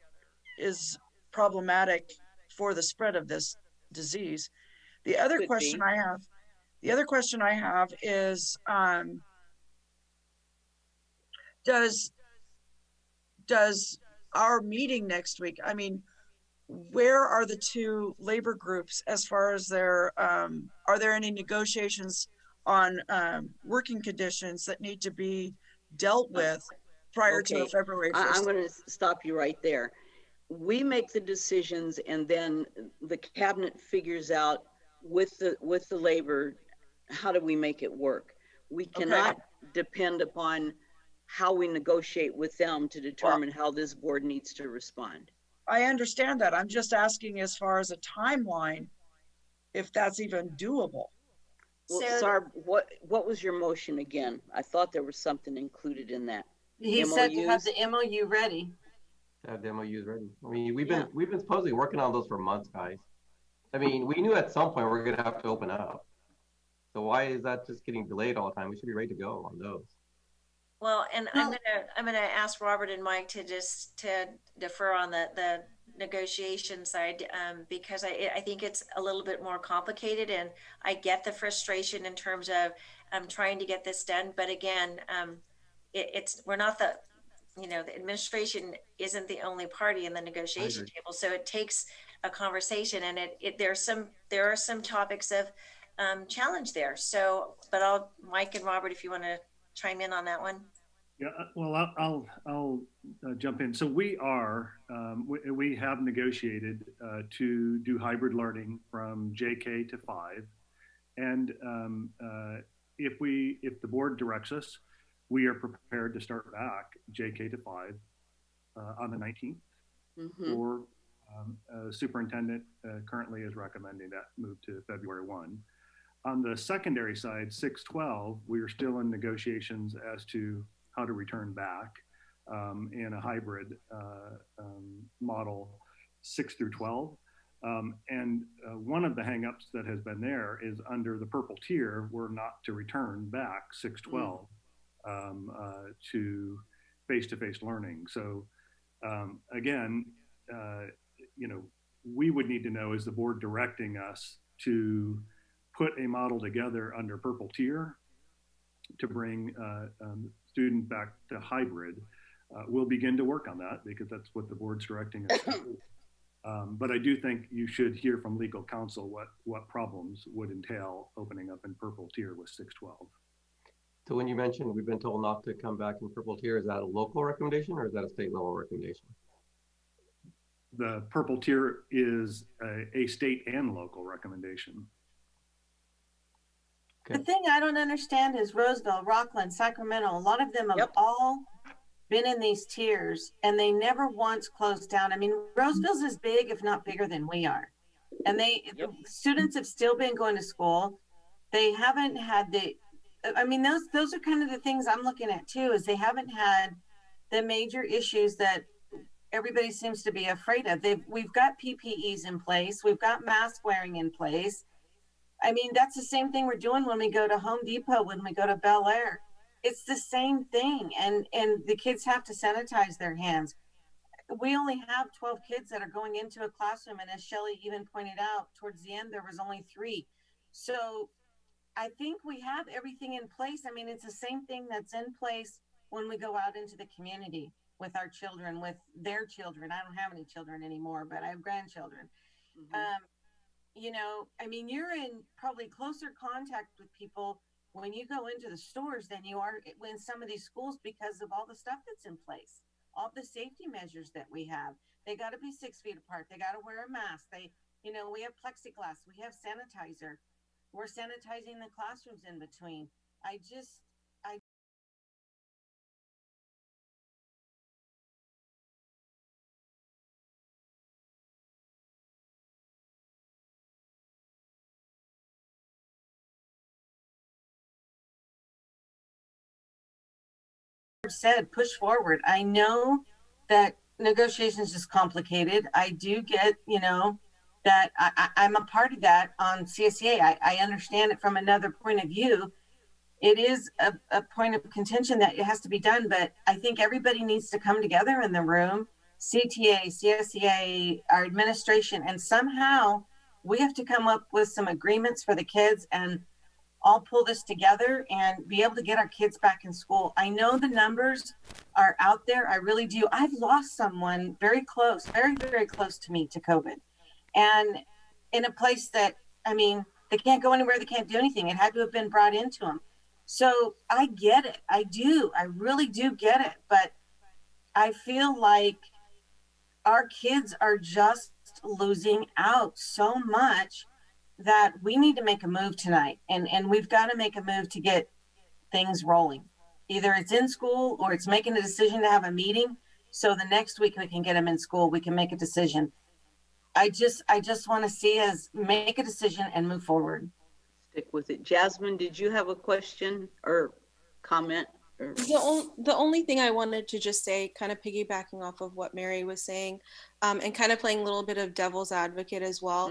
is problematic for the spread of this disease. The other question I have is, does our meeting next week, I mean, where are the two labor groups as far as their, are there any negotiations on working conditions that need to be dealt with prior to February 1st? I'm going to stop you right there. We make the decisions, and then the cabinet figures out with the labor, how do we make it work? We cannot depend upon how we negotiate with them to determine how this board needs to respond. I understand that. I'm just asking as far as a timeline, if that's even doable. Well, Sarb, what was your motion again? I thought there was something included in that. He said to have the MOU ready. Have the MOUs ready. I mean, we've been supposedly working on those for months, guys. I mean, we knew at some point we're gonna have to open up. So why is that just getting delayed all the time? We should be ready to go on those. Well, and I'm gonna ask Robert and Mike to defer on the negotiation side, because I think it's a little bit more complicated, and I get the frustration in terms of trying to get this done. But again, we're not the administration isn't the only party in the negotiation table, so it takes a conversation, and there are some topics of challenge there. So, but Mike and Robert, if you want to chime in on that one. Yeah, well, I'll jump in. So we have negotiated to do hybrid learning from JK to 5, and if the board directs us, we are prepared to start back JK to 5 on the 19th. Or superintendent currently is recommending that move to February 1. On the secondary side, 612, we are still in negotiations as to how to return back in a hybrid model 6 through 12. And one of the hangups that has been there is under the purple tier, we're not to return back 612 to face-to-face learning. So again, we would need to know, is the board directing us to put a model together under purple tier to bring students back to hybrid? We'll begin to work on that because that's what the board's directing us to do. But I do think you should hear from legal counsel what problems would entail opening up in purple tier with 612. So when you mentioned we've been told not to come back in purple tier, is that a local recommendation or is that a state level recommendation? The purple tier is a state and local recommendation. Okay. The thing I don't understand is Roseville, Rockland, Sacramento, a lot of them have all been in these tiers and they never once closed down. I mean, Roseville's as big, if not bigger than we are. And students have still been going to school. They haven't had those are kind of the things I'm looking at too, is they haven't had the major issues that everybody seems to be afraid of. We've got PPEs in place. We've got mask wearing in place. I mean, that's the same thing we're doing when we go to Home Depot, when we go to Bel Air. It's the same thing. And the kids have to sanitize their hands. We only have 12 kids that are going into a classroom. And as Shelley even pointed out, towards the end, there was only 3. So I think we have everything in place. I mean, it's the same thing that's in place when we go out into the community with our children, with their children. I don't have any children anymore, but I have grandchildren. I mean, you're in probably closer contact with people when you go into the stores than you are in some of these schools because of all the stuff that's in place, all the safety measures that we have. They got to be 6 feet apart. They got to wear a mask. We have plexiglass. We have sanitizer. We're sanitizing the classrooms in between. Said push forward. I know that negotiations is complicated. I do get, that I'm a part of that on CSEA. I understand it from another point of view. It is a point of contention that it has to be done, but I think everybody needs to come together in the room, CTA, CSEA, our administration, and somehow we have to come up with some agreements for the kids and all pull this together and be able to get our kids back in school. I know the numbers are out there. I really do. I've lost someone very close, very, very close to me to COVID. And in a place that, I mean, they can't go anywhere. They can't do anything. It had to have been brought into them. So I get it. I do. I really do get it. But I feel like our kids are just losing out so much that we need to make a move tonight. And we've got to make a move to get things rolling. Either it's in school or it's making a decision to have a meeting. So the next week we can get them in school, we can make a decision. I just want to see us make a decision and move forward. Stick with it. Jasmine, did you have a question or comment? The only thing I wanted to just say, kind of piggybacking off of what Mary was saying, and kind of playing a little bit of devil's advocate as well,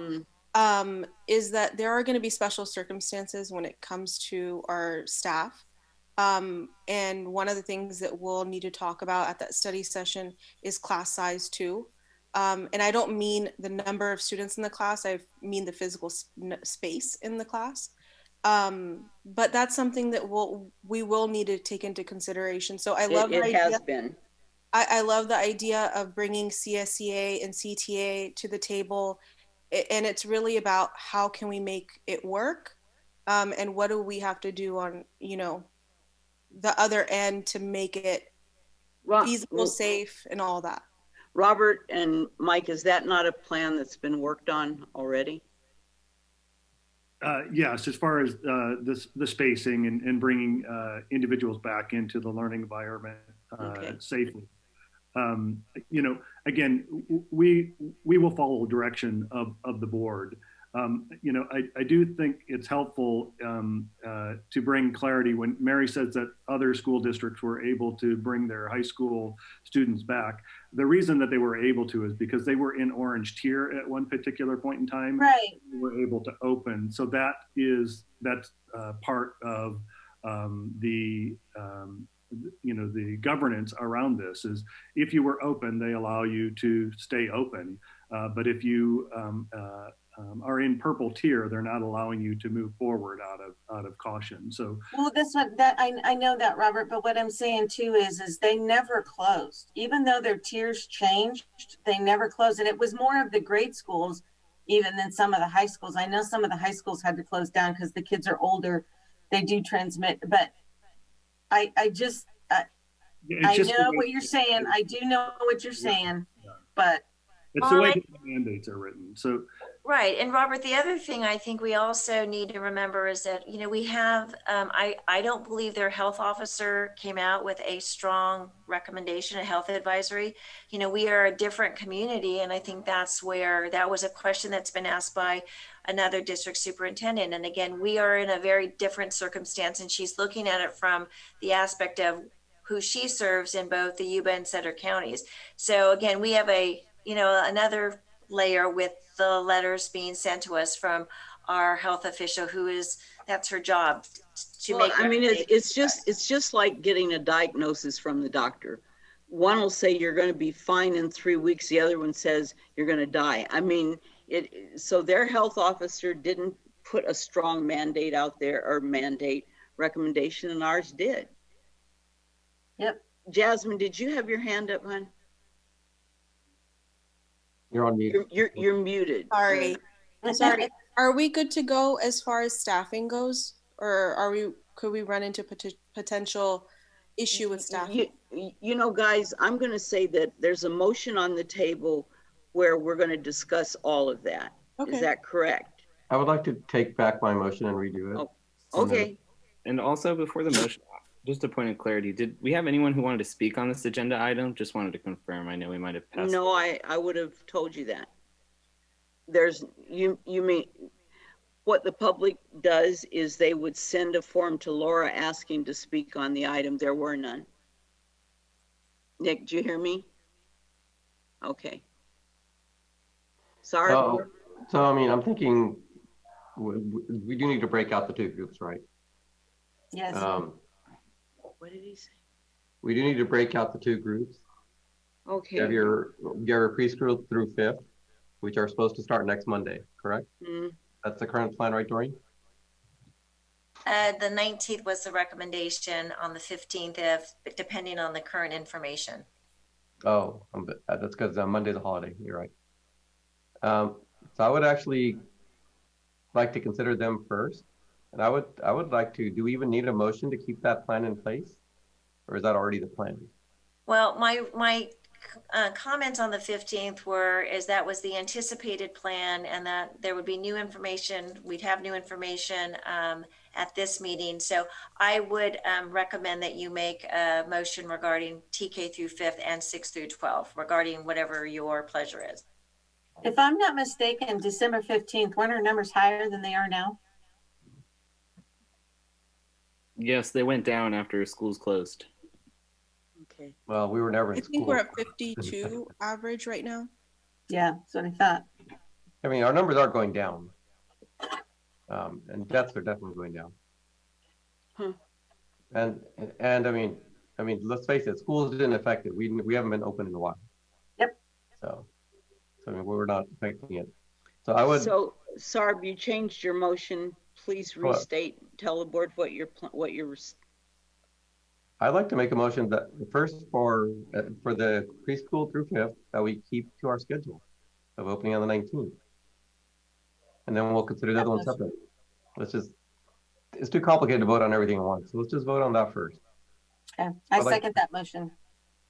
is that there are going to be special circumstances when it comes to our staff. And one of the things that we'll need to talk about at that study session is class size too. And I don't mean the number of students in the class, I mean the physical space in the class. But that's something that we will need to take into consideration. So I love the idea. It has been. I love the idea of bringing CSEA and CTA to the table. And it's really about how can we make it work, and what do we have to do on, the other end to make it feasible, safe, and all that. Robert and Mike, is that not a plan that's been worked on already? Yes, as far as the spacing and bringing individuals back into the learning environment safely. Again, we will follow the direction of the board. You know, I do think it's helpful to bring clarity when Mary says that other school districts were able to bring their high school students back. The reason that they were able to is because they were in orange tier at one particular point in time. Right. They were able to open. So that's part of you know, the governance around this is if you were open, they allow you to stay open. But if you are in purple tier, they're not allowing you to move forward out of caution. So well, that's what I know that, Robert, but what I'm saying too is they never closed. Even though their tiers changed, they never closed. And it was more of the grade schools even than some of the high schools. I know some of the high schools had to close down because the kids are older. They do transmit, but I know what you're saying. I do know what you're saying, but it's the way the mandates are written. So right. And Robert, the other thing I think we also need to remember is that, you know, we have, I don't believe their health officer came out with a strong recommendation, a health advisory. You know, we are a different community. And I think that's where that was a question that's been asked by another district superintendent. And again, we are in a very different circumstance, and she's looking at it from the aspect of who she serves in both the Yuba and Sutter counties. So again, we have another layer with the letters being sent to us from our health official, that's her job to make. I mean, it's just like getting a diagnosis from the doctor. One will say you're going to be fine in 3 weeks. The other one says you're going to die. I mean, so their health officer didn't put a strong mandate out there or mandate recommendation, and ours did. Yep. Jasmine, did you have your hand up, hon? You're on mute. You're muted. Sorry. Are we good to go as far as staffing goes, or could we run into potential issue with staffing? You know, guys, I'm going to say that there's a motion on the table where we're going to discuss all of that. Okay. Is that correct? I would like to take back my motion and redo it. Oh, okay. And also before the motion, just a point of clarity, did we have anyone who wanted to speak on this agenda item? Just wanted to confirm. I know we might have passed. No, I would have told you that. There's, you mean, what the public does is they would send a form to Laura asking to speak on the item. There were none. Nick, did you hear me? Okay. Sorry. So, I mean, I'm thinking we do need to break out the two groups, right? Yes. What did he say? We do need to break out the two groups. Okay. You have your preschool through 5th, which are supposed to start next Monday, correct? Mm. That's the current plan, right, Doreen? The 19th was the recommendation, on the 15th, depending on the current information. Oh, that's because Monday's a holiday. You're right. So I would actually like to consider them first. And I would like to, do we even need a motion to keep that plan in place? Or is that already the plan? Well, my comments on the 15th is that was the anticipated plan, and that there would be new information. We'd have new information at this meeting. So I would recommend that you make a motion regarding TK through 5th and 6th through 12th, regarding whatever your pleasure is. If I'm not mistaken, December 15th, weren't our numbers higher than they are now? Yes, they went down after schools closed. Okay. Well, we were never in I think we're at 52 average right now. Yeah, that's what I thought. I mean, our numbers are going down. And deaths are definitely going down. And I mean, let's face it, schools didn't affect it. We haven't been open in a while. Yep. So I mean, we're not affecting it. So I would. So Sarb, you changed your motion. Please restate. Tell the board what you're. I'd like to make a motion that first for the preschool through 5th that we keep to our schedule of opening on the 19th, and then we'll consider the other one separate. It's too complicated to vote on everything at once. So let's just vote on that first. Okay, I second that motion.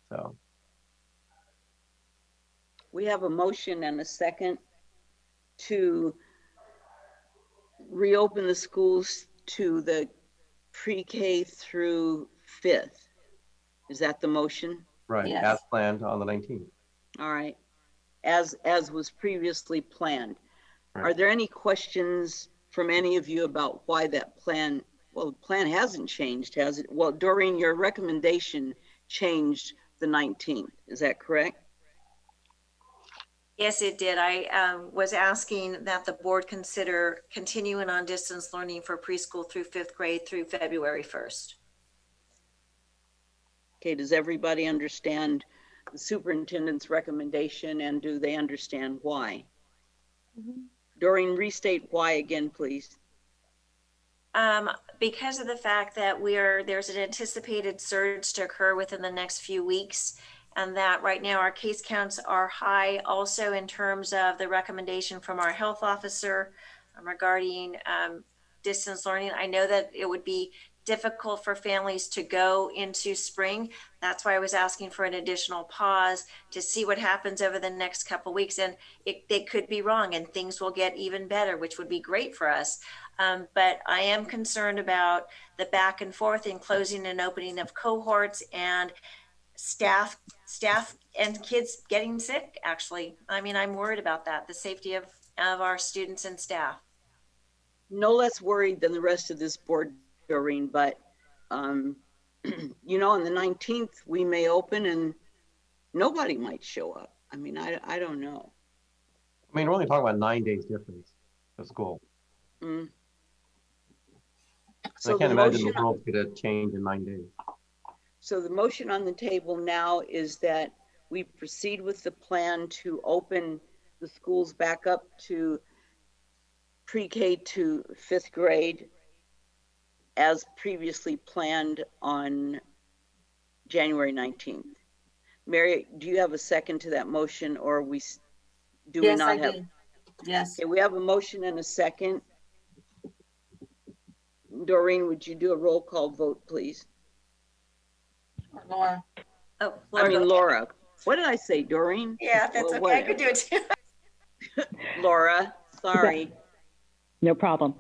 So we have a motion and a second to reopen the schools to the pre-K through 5th. Is that the motion? Right, yes. As planned on the 19th. All right, as was previously planned. Are there any questions from any of you about why that plan, well, the plan hasn't changed, has it? Well, Doreen, your recommendation changed the 19th, is that correct? Yes, it did. I was asking that the board consider continuing on distance learning for preschool through 5th grade through February 1st. Okay, does everybody understand the superintendent's recommendation, and do they understand why? Mm-hmm. Doreen, restate why again, please. Because of the fact that there's an anticipated surge to occur within the next few weeks, and that right now our case counts are high. Also in terms of the recommendation from our health officer regarding distance learning, I know that it would be difficult for families to go into spring. That's why I was asking for an additional pause to see what happens over the next couple of weeks. And they could be wrong and things will get even better, which would be great for us. But I am concerned about the back and forth in closing and opening of cohorts and staff and kids getting sick, actually. I mean, I'm worried about that, the safety of our students and staff. No less worried than the rest of this board, Doreen, but you know, on the 19th, we may open and nobody might show up. I mean, I don't know. I mean, we're only talking about 9 days difference of school. Mm. So I can't imagine the world's going to change in 9 days. So the motion on the table now is that we proceed with the plan to open the schools back up to pre-K to 5th grade as previously planned on January 19th. Mary, do you have a second to that motion, or do we not have? Yes, I do. Yes. Okay, we have a motion and a second. Doreen, would you do a roll call vote, please? Laura. Oh, Laura. I mean, Laura. What did I say, Doreen? Yeah, that's okay. I could do it too. Laura, sorry. No problem.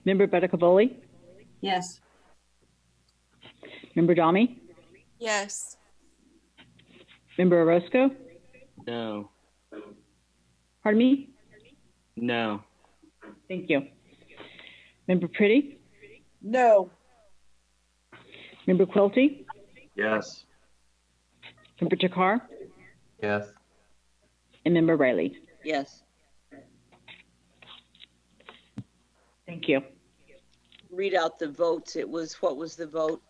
Member Betticavoli? Yes. Member Dami? Yes. Member Orozco? No. Pardon me? No. Thank you. Member Pretty? No. Member Quilty? Yes. Member Takar? Yes. And Member Riley? Yes. Thank you. Read out the votes. It was, what was the vote?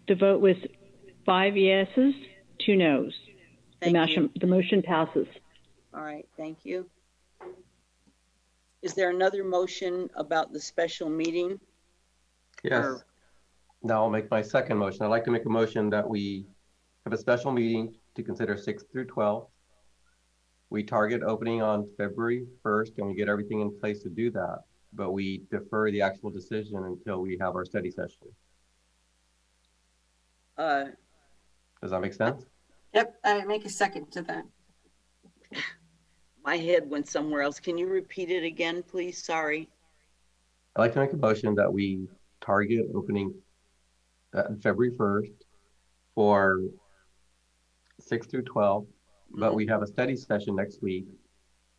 The vote was 5 yeses, 2 noes. The motion passes. All right, thank you. Is there another motion about the special meeting? Yes. Now I'll make my second motion. I'd like to make a motion that we have a special meeting to consider 6th through 12th. We target opening on February 1st, and we get everything in place to do that, but we defer the actual decision until we have our study session. Does that make sense? Yep, I make a second to that. My head went somewhere else. Can you repeat it again, please? Sorry. I'd like to make a motion that we target opening February 1st for 6 through 12, but we have a study session next week,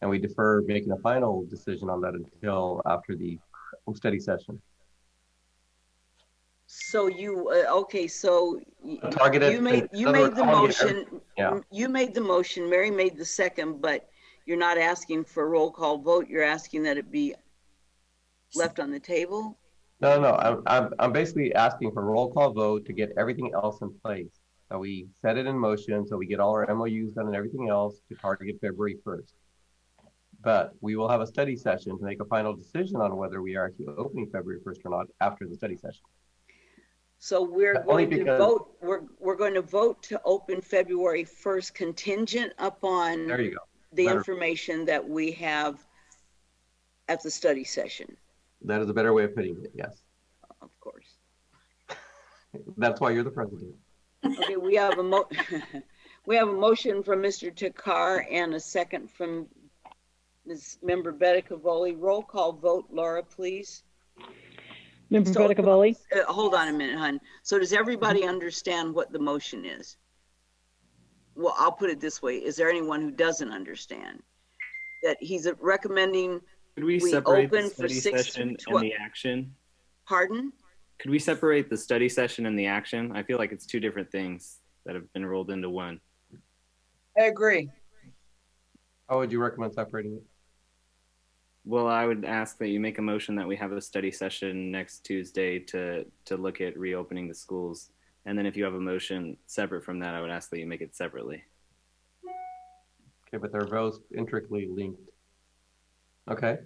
and we defer making a final decision on that until after the study session. So you, okay, so targeted, you made the motion. Yeah. You made the motion, Mary made the second, but you're not asking for a roll call vote. You're asking that it be left on the table? No, I'm basically asking for a roll call vote to get everything else in place. So we set it in motion, so we get all our MOUs done and everything else to target February 1st. But we will have a study session to make a final decision on whether we are actually opening February 1st or not after the study session. So we're going to vote. We're going to vote to open February 1st, contingent upon there you go. The information that we have at the study session. That is a better way of putting it. Yes. Of course. That's why you're the president. Okay, we have a motion from Mr. Takar and a second from Ms. Member Betticavoli. Roll call vote, Laura, please. Member Betticavoli? Hold on a minute, hon. So does everybody understand what the motion is? Well, I'll put it this way. Is there anyone who doesn't understand? that he's recommending Could we separate the open for study 6 session through 12. and the action? Pardon? Could we separate the study session and the action? I feel like it's two different things that have been rolled into one. I agree. How would you recommend separating it? Well, I would ask that you make a motion that we have a study session next Tuesday to look at reopening the schools. And then if you have a motion separate from that, I would ask that you make it separately. Okay, but they're both intricately linked. Okay.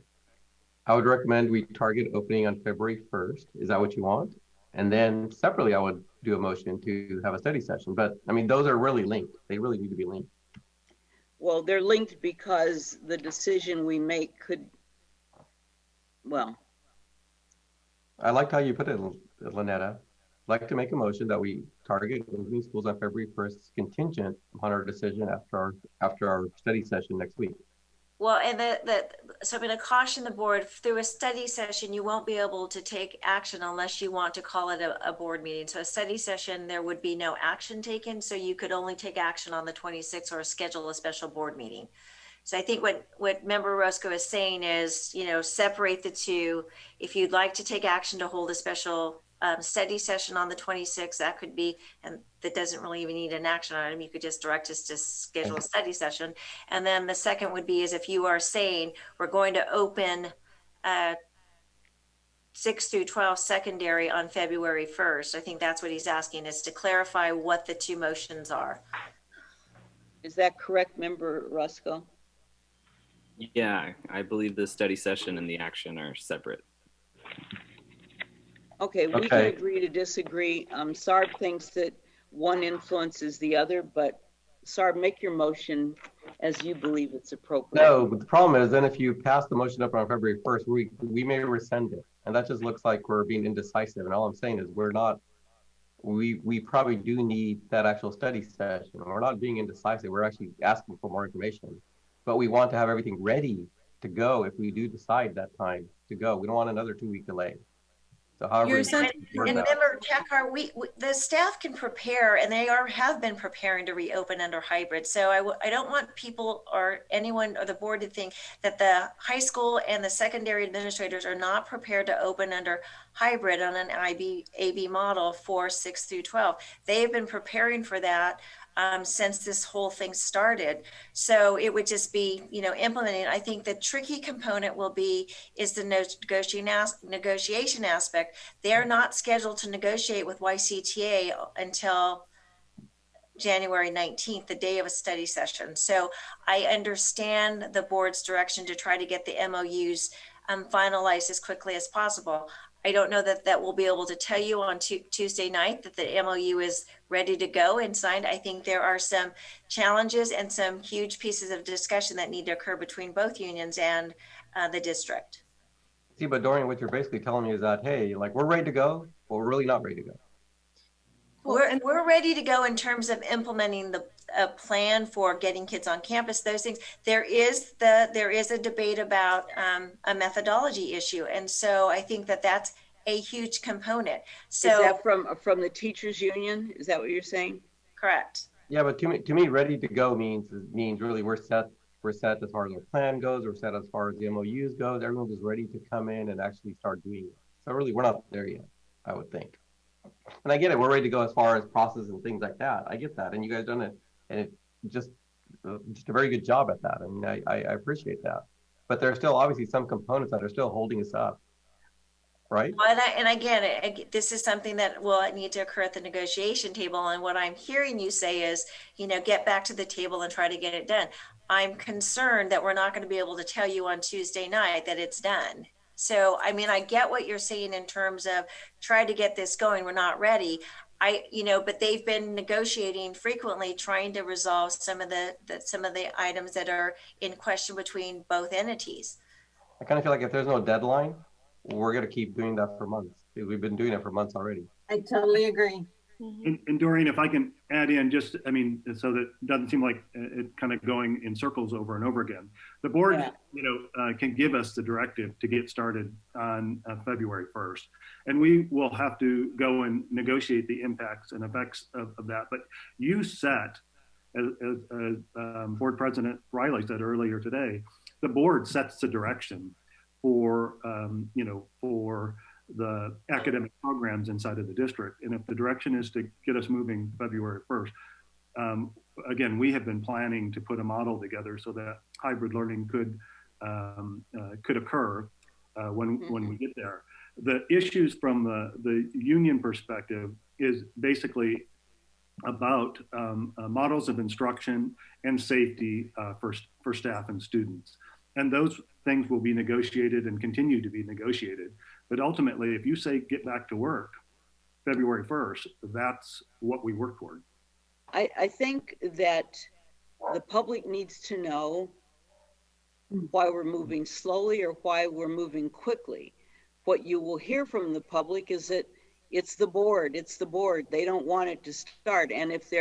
I would recommend we target opening on February 1st. Is that what you want? And then separately, I would do a motion to have a study session. But I mean, those are really linked. They really need to be linked. Well, they're linked because the decision we make could, well. I liked how you put it, Lynetta. I'd like to make a motion that we target opening schools on February 1st, contingent upon our decision after our study session next week. Well, and so I'm going to caution the board, through a study session, you won't be able to take action unless you want to call it a board meeting. So a study session, there would be no action taken. So you could only take action on the 26th or schedule a special board meeting. So I think what Member Roscoe is saying is, you know, separate the two. If you'd like to take action to hold a special study session on the 26th, that could be, and that doesn't really even need an action item. You could just direct us to schedule a study session. And then the second would be is if you are saying we're going to open 6 through 12 secondary on February 1st. I think that's what he's asking, is to clarify what the two motions are. Is that correct, Member Roscoe? Yeah, I believe the study session and the action are separate. Okay, we can agree to disagree. Sarb thinks that one influences the other, but Sarb, make your motion as you believe it's appropriate. No, but the problem is then if you pass the motion up on February 1st, we may rescind it. And that just looks like we're being indecisive. And all I'm saying is we probably do need that actual study session. We're not being indecisive. We're actually asking for more information. But we want to have everything ready to go if we do decide that time to go. We don't want another 2-week delay. So however, and remember, Tekar, the staff can prepare, and they have been preparing to reopen under hybrid. So I don't want people or anyone or the board to think that the high school and the secondary administrators are not prepared to open under hybrid on an AB model for 6 through 12. They've been preparing for that since this whole thing started. So it would just be, you know, implementing. I think the tricky component is the negotiation aspect. They're not scheduled to negotiate with YCTA until January 19th, the day of a study session. So I understand the board's direction to try to get the MOUs finalized as quickly as possible. I don't know that we'll be able to tell you on Tuesday night that the MOU is ready to go and signed. I think there are some challenges and some huge pieces of discussion that need to occur between both unions and the district. See, but Dorian, what you're basically telling me is that, hey, like we're ready to go, but we're really not ready to go. We're ready to go in terms of implementing a plan for getting kids on campus, those things. There is a debate about a methodology issue. And so I think that's a huge compontent. So is that from the teachers union? Is that what you're saying? Correct. Yeah, but to me, ready to go means really we're set as far as our plan goes, we're set as far as the MOUs goes. Everyone's just ready to come in and actually start doing it. So really we're not there yet, I would think. And I get it, we're ready to go as far as process and things like that. I get that. And you guys done it, and it just a very good job at that. I mean, I appreciate that. But there's still obviously some components that are still holding us up, right? And again, this is something that will need to occur at the negotiation table. And what I'm hearing you say is, you know, get back to the table and try to get it done. I'm concerned that we're not going to be able to tell you on Tuesday night that it's done. So, I mean, I get what you're saying in terms of try to get this going. We're not ready. But they've been negotiating frequently, trying to resolve some of the items that are in question between both entities. I kind of feel like if there's no deadline, we're going to keep doing that for months. We've been doing it for months already. I totally agree. And Doreen, if I can add in just, I mean, so that it doesn't seem like it kind of going in circles over and over again. The board, can give us the directive to get started on February 1st. And we will have to go and negotiate the impacts and effects of that. But you set, as Board President Riley said earlier today, the board sets the direction for, for the academic programs inside of the district. And if the direction is to get us moving February 1st, again, we have been planning to put a model together so that hybrid learning could occur when we get there. The issues from the union perspective is basically about models of instruction and safety for staff and students. And those things will be negotiated and continue to be negotiated. But ultimately, if you say get back to work February 1st, that's what we work toward. I think that the public needs to know why we're moving slowly or why we're moving quickly. What you will hear from the public is that it's the board. They don't want it to start. And if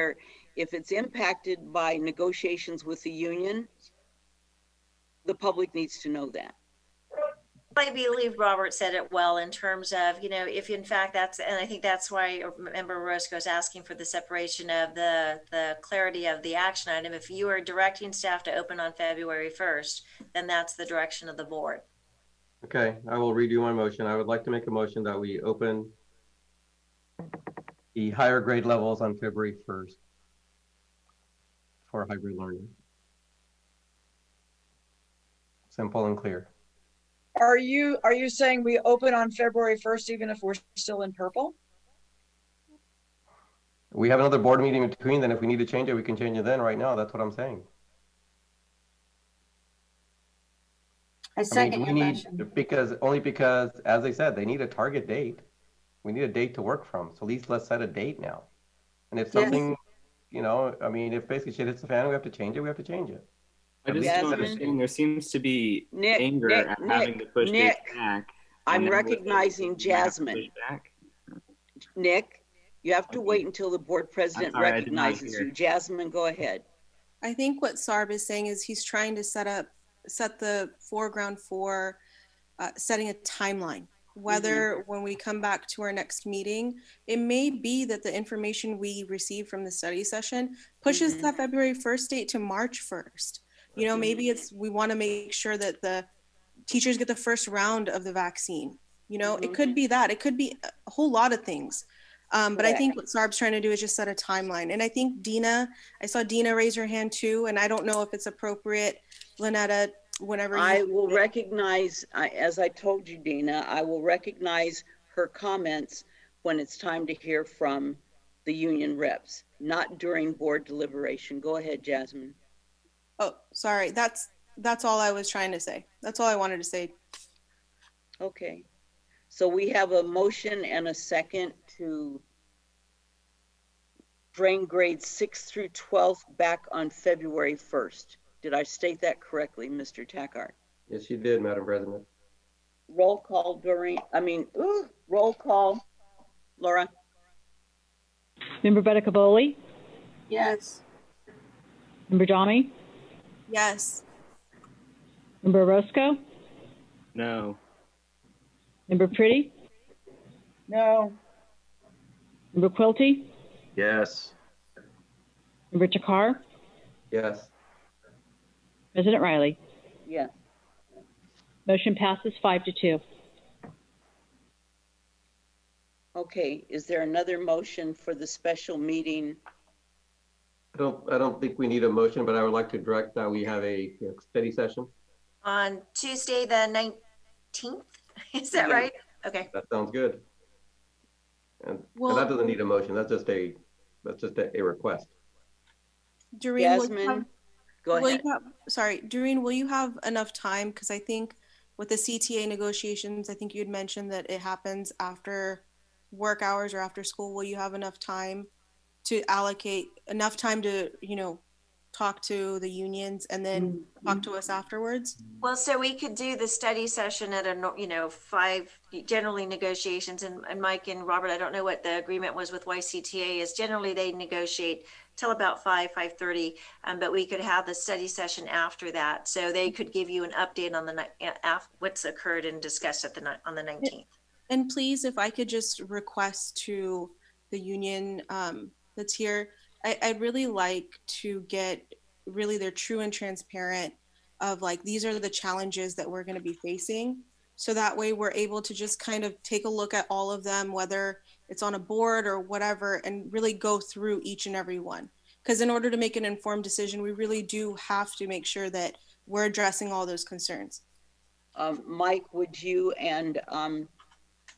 it's impacted by negotiations with the union, the public needs to know that. I believe Robert said it well in terms of, if in fact and I think that's why Member Roscoe is asking for the separation of the clarity of the action item. If you are directing staff to open on February 1st, then that's the direction of the board. Okay, I will redo my motion. I would like to make a motion that we open the higher grade levels on February 1st for hybrid learning. Simple and clear. Are you saying we open on February 1st, even if we're still in purple? We have another board meeting in between, then if we need to change it, we can change it then. Right now, that's what I'm saying. I second your motion. Because, as they said, they need a target date. We need a date to work from. So at least let's set a date now. And if something, if basically shit hits the fan, we have to change it, we have to change it. I just don't understand. There seems to be anger at having to push dates back. I'm recognizing Jasmine. Nick, you have to wait until the board president recognizes you. Jasmine, go ahead. I think what Sarb is saying is he's trying to set the foreground for setting a timeline. Whether when we come back to our next meeting, it may be that the information we receive from the study session pushes that February 1st date to March 1st. Maybe we want to make sure that the teachers get the first round of the vaccine. It could be that. It could be a whole lot of things. But I think what Sarb's trying to do is just set a timeline. And I think I saw Dina raise her hand too, and I don't know if it's appropriate, Lynetta, whenever I will recognize, as I told you, Dina, I will recognize her comments when it's time to hear from the union reps, not during board deliberation. Go ahead, Jasmine. Oh, sorry. That's all I was trying to say. That's all I wanted to say. Okay. So we have a motion and a second to bring grades 6th through 12th back on February 1st. Did I state that correctly, Mr. Tackart? Yes, you did, Madam President. Roll call, roll call. Laura? Member Betticavoli? Yes. Member Jami? Yes. Member Roscoe? No. Member Pretty? No. Member Quilty? Yes. Member Takar? Yes. President Riley? Yes. Motion passes 5-2. Okay, is there another motion for the special meeting? I don't think we need a motion, but I would like to direct that we have a study session. On Tuesday, the 19th, is that right? Okay. That sounds good. And that doesn't need a motion. That's just a request. Jasmine, go ahead. Doreen, will you have enough time? Because I think with the CTA negotiations, I think you had mentioned that it happens after work hours or after school. Will you have enough time to allocate enough time to, talk to the unions and then talk to us afterwards? Well, so we could do the study session at 5, generally negotiations, and Mike and Robert, I don't know what the agreement was with YCTA, is generally they negotiate till about 5:30, but we could have the study session after that. So they could give you an update on what's occurred and discussed on the 19th. And please, if I could just request to the union that's here, I'd really like to get really their true and transparent of like, these are the challenges that we're going to be facing. So that way we're able to just kind of take a look at all of them, whether it's on a board or whatever, and really go through each and every one. Because in order to make an informed decision, we really do have to make sure that we're addressing all those concerns. Mike, would you and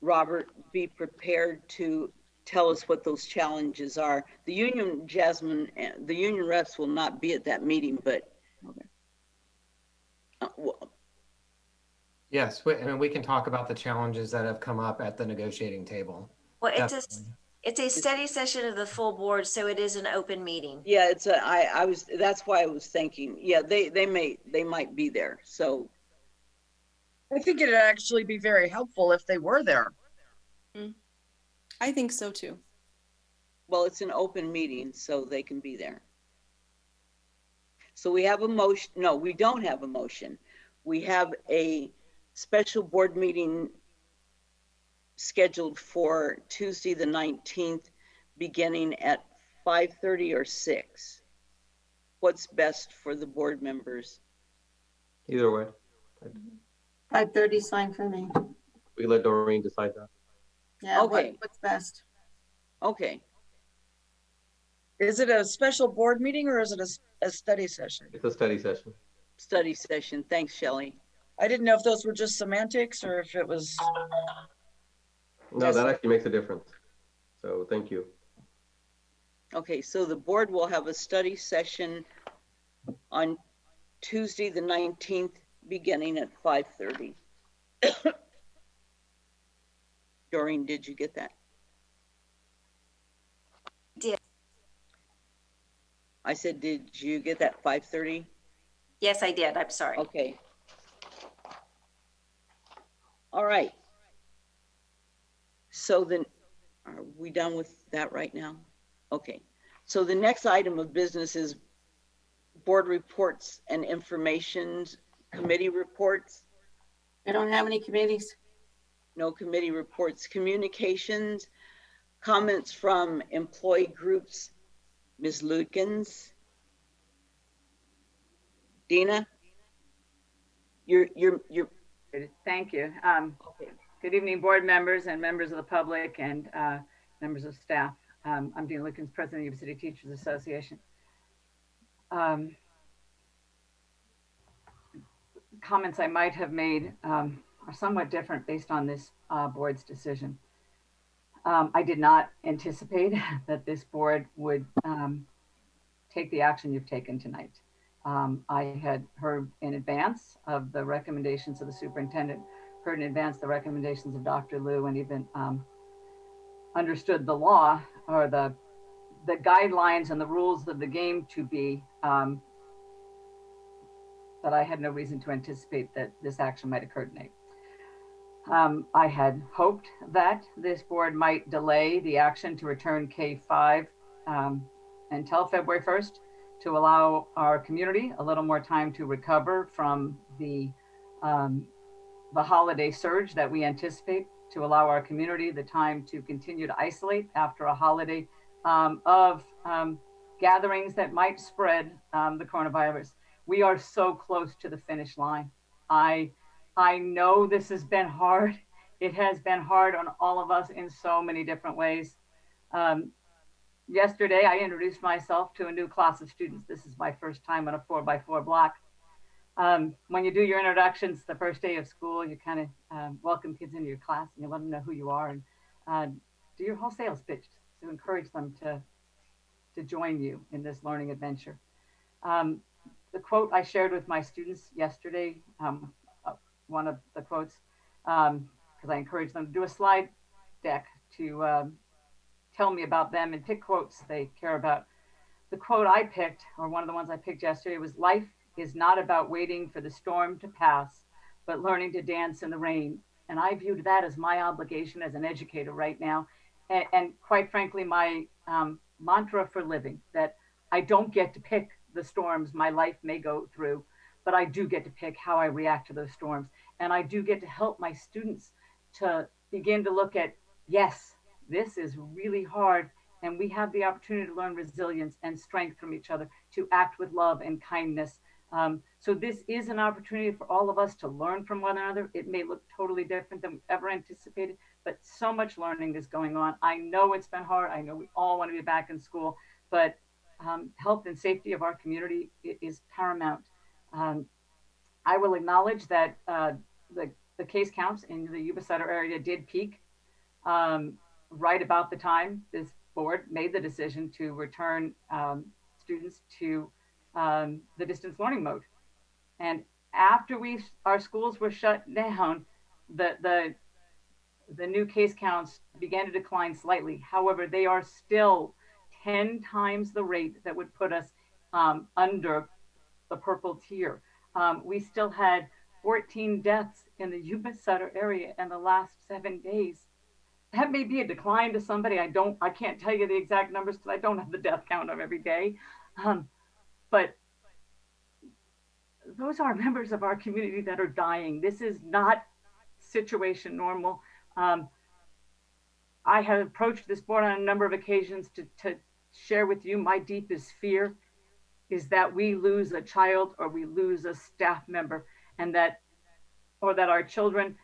Robert be prepared to tell us what those challenges are? The union, Jasmine, the union reps will not be at that meeting, but yes, I mean, we can talk about the challenges that have come up at the negotiating table. Well, it's a study session of the full board, so it is an open meeting. Yeah, it's a, I was, that's why I was thinking, yeah, they might be there. So I think it'd actually be very helpful if they were there. I think so too. Well, it's an open meeting, so they can be there. So we have a motion. No, we don't have a motion. We have a special board meeting scheduled for Tuesday the 19th, beginning at 5:30 or 6. What's best for the board members? Either way. 5:30 is fine for me. We let Doreen decide that. Yeah, okay. What's best? Okay. Is it a special board meeting or is it a study session? It's a study session. Study session. Thanks, Shelley. I didn't know if those were just semantics or if it was. No, that actually makes a difference. So thank you. Okay, so the board will have a study session on Tuesday the 19th, beginning at 5:30. Doreen, did you get that? Did. I said, did you get that 5:30? Yes, I did. I'm sorry. Okay. All right. So then, are we done with that right now? Okay. So the next item of business is board reports and information committee reports. I don't have any committees. No committee reports. Communications, comments from employee groups. Ms. Lukens. Dina? You're. Thank you. Good evening, board members and members of the public and members of staff. I'm Dina Lukens, President of the Yuba-Sutter Teachers Association. Comments I might have made are somewhat different based on this board's decision. I did not anticipate that this board would take the action you've taken tonight. I had heard in advance of the recommendations of the superintendent, heard in advance the recommendations of Dr. Liu, and even understood the law or the guidelines and the rules of the game to be that I had no reason to anticipate that this action might occur tonight. I had hoped that this board might delay the action to return K5 until February 1st to allow our community a little more time to recover from the holiday surge that we anticipate, to allow our community the time to continue to isolate after a holiday of gatherings that might spread the coronavirus. We are so close to the finish line. I know this has been hard. It has been hard on all of us in so many different ways. Yesterday, I introduced myself to a new class of students. This is my first time on a 4x4 block. When you do your introductions the first day of school, you kind of welcome kids into your class and you let them know who you are and do your whole sales pitch to encourage them to join you in this learning adventure. The quote I shared with my students yesterday, one of the quotes, because I encouraged them to do a slide deck to tell me about them and pick quotes they care about. The quote I picked, or one of the ones I picked yesterday, was, "Life is not about waiting for the storm to pass, but learning to dance in the rain." And I viewed that as my obligation as an educator right now. And quite frankly, my mantra for living, that I don't get to pick the storms my life may go through, but I do get to pick how I react to those storms. And I do get to help my students to begin to look at, yes, this is really hard. And we have the opportunity to learn resilience and strength from each other, to act with love and kindness So this is an opportunity for all of us to learn from one another. It may look totally different than we ever anticipated, but so much learning is going on. I know it's been hard. I know we all want to be back in school, but health and safety of our community is paramount. I will acknowledge that the case counts in the Yuba-Sutter area did peak right about the time this board made the decision to return students to the distance learning mode. And after our schools were shut down, the new case counts began to decline slightly. However, they are still 10 times the rate that would put us under the purple tier. We still had 14 deaths in the Yuba-Sutter area in the last 7 days. That may be a decline to somebody. I can't tell you the exact numbers because I don't have the death count of every day. But those are members of our community that are dying. This is not situation normal. I have approached this board on a number of occasions to share with you my deepest fear is that we lose a child or we lose a staff member, and that our children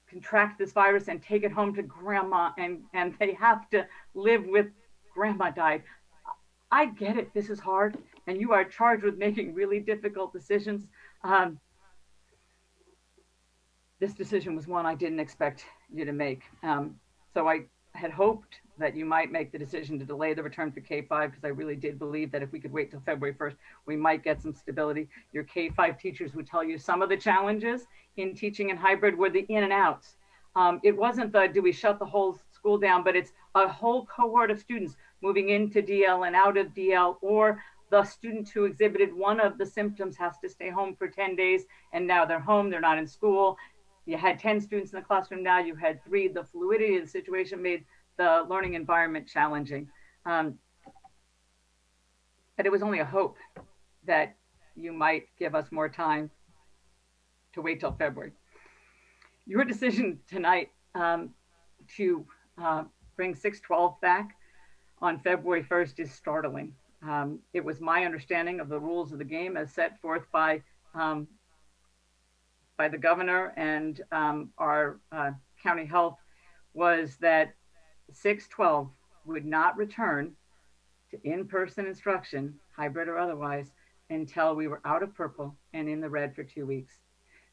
contract this virus and take it home to grandma, and they have to live with grandma died. I get it, this is hard, and you are charged with making really difficult decisions. This decision was one I didn't expect you to make. So I had hoped that you might make the decision to delay the return for K-5, because I really did believe that if we could wait till February 1st, we might get some stability. Your K-5 teachers would tell you some of the challenges in teaching in hybrid were the in and outs. It wasn't the, do we shut the whole school down, but it's a whole cohort of students moving into DL and out of DL, or the student who exhibited one of the symptoms has to stay home for 10 days, and now they're home, they're not in school. You had 10 students in the classroom, now you had 3. The fluidity of the situation made the learning environment challenging. But it was only a hope that you might give us more time to wait till February. Your decision tonight to bring 612 back on February 1st is startling. It was my understanding of the rules of the game as set forth by the governor and our county health was that 612 would not return to in-person instruction, hybrid or otherwise, until we were out of purple and in the red for 2 weeks.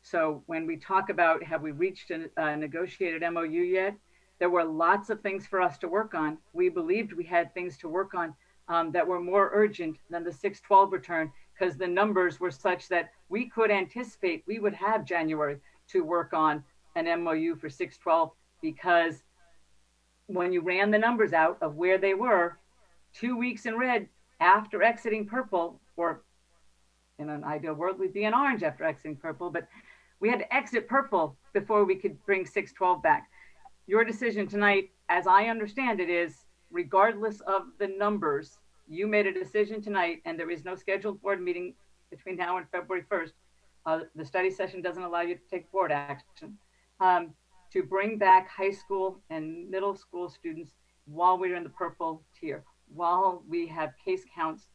So when we talk about have we reached a negotiated MOU yet, there were lots of things for us to work on. We believed we had things to work on that were more urgent than the 612 return, because the numbers were such that we could anticipate we would have January to work on an MOU for 612, because when you ran the numbers out of where they were, 2 weeks in red after exiting purple, or in an ideal world, we'd be in orange after exiting purple, but we had to exit purple before we could bring 612 back. Your decision tonight, as I understand it, is regardless of the numbers, you made a decision tonight, and there is no scheduled board meeting between now and February 1st. The study session doesn't allow you to take board action. To bring back high school and middle school students while we're in the purple tier, while we have case counts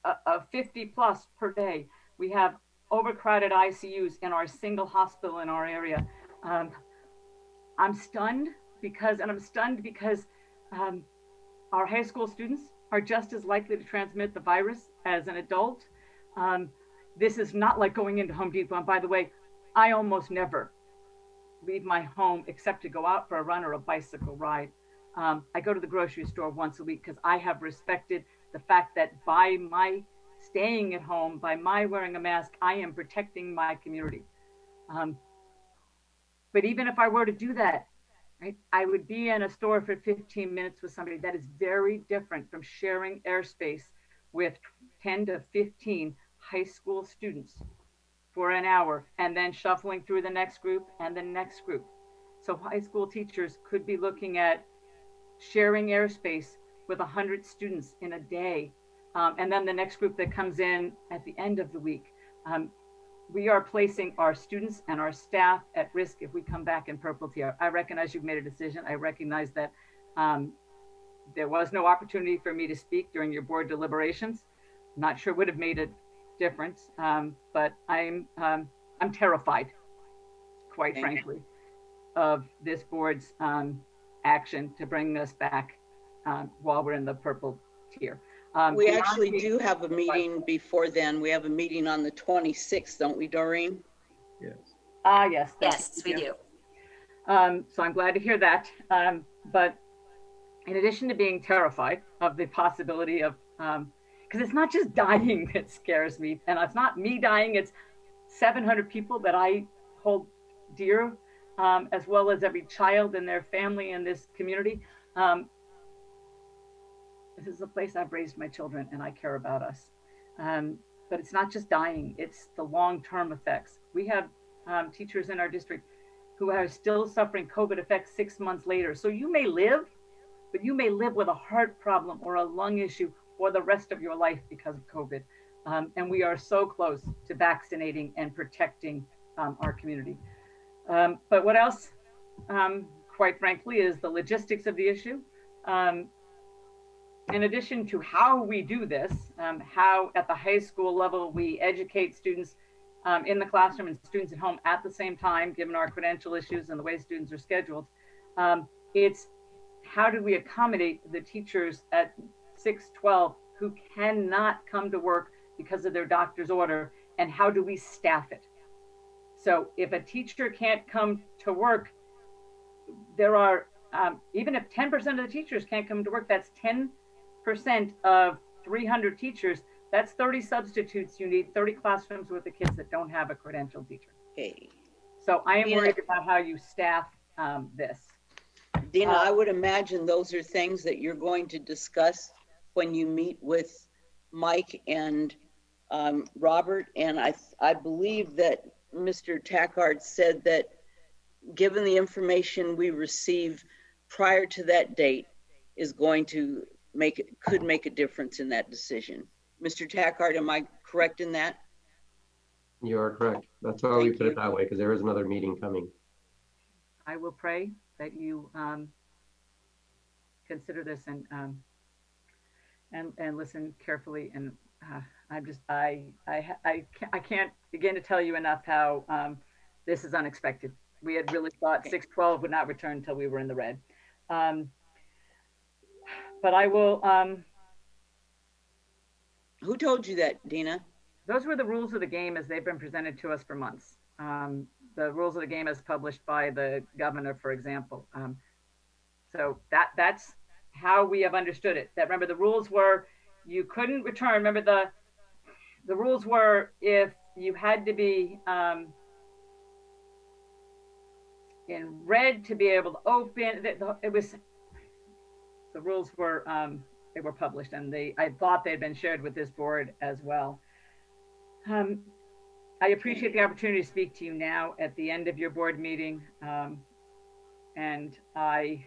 of 50 plus per day. We have overcrowded ICUs in our single hospital in our area. I'm stunned because our high school students are just as likely to transmit the virus as an adult. This is not like going into Home Depot. And by the way, I almost never leave my home except to go out for a run or a bicycle ride. I go to the grocery store once a week because I have respected the fact that by my staying at home, by my wearing a mask, I am protecting my community. But even if I were to do that, right, I would be in a store for 15 minutes with somebody. That is very different from sharing airspace with 10 to 15 high school students for an hour and then shuffling through the next group and the next group. So high school teachers could be looking at sharing airspace with 100 students in a day. And then the next group that comes in at the end of the week. We are placing our students and our staff at risk if we come back in purple tier. I recognize you've made a decision. I recognize that There was no opportunity for me to speak during your board deliberations. I'm not sure would have made a difference, but I'm terrified, quite frankly, of this board's action to bring us back while we're in the purple tier. We actually do have a meeting before then. We have a meeting on the 26th, don't we, Doreen? Yes. Yes. Yes, we do. So I'm glad to hear that. But in addition to being terrified of the possibility of, because it's not just dying that scares me, and it's not me dying, it's 700 people that I hold dear, as well as every child and their family in this community. This is the place I've raised my children, and I care about us. But it's not just dying, it's the long-term effects. We have teachers in our district who are still suffering COVID effects 6 months later. So you may live, but you may live with a heart problem or a lung issue for the rest of your life because of COVID. And we are so close to vaccinating and protecting our community. But what else, quite frankly, is the logistics of the issue. In addition to how we do this, how at the high school level we educate students in the classroom and students at home at the same time, given our credential issues and the way students are scheduled, it's how do we accommodate the teachers at 6-12 who cannot come to work because of their doctor's order, and how do we staff it? So if a teacher can't come to work, there are, even if 10% of the teachers can't come to work, that's 10% of 300 teachers. That's 30 substitutes. You need 30 classrooms with the kids that don't have a credentialed teacher. Okay. So I am worried about how you staff this. Dina, I would imagine those are things that you're going to discuss when you meet with Mike and Robert. And I believe that Mr. Tackard said that given the information we receive prior to that date is going to could make a difference in that decision. Mr. Tackard, am I correct in that? You are correct. That's why we put it that way, because there is another meeting coming. I will pray that you consider this and listen carefully. And I can't begin to tell you enough how this is unexpected. We had really thought 6-12 would not return until we were in the red. But I will. Who told you that, Dina? Those were the rules of the game as they've been presented to us for months. The rules of the game as published by the governor, for example. So that's how we have understood it. That, remember, the rules were you couldn't return. Remember, the rules were if you had to be in red to be able to open. It was the rules were they were published, and I thought they had been shared with this board as well. I appreciate the opportunity to speak to you now at the end of your board meeting, and I,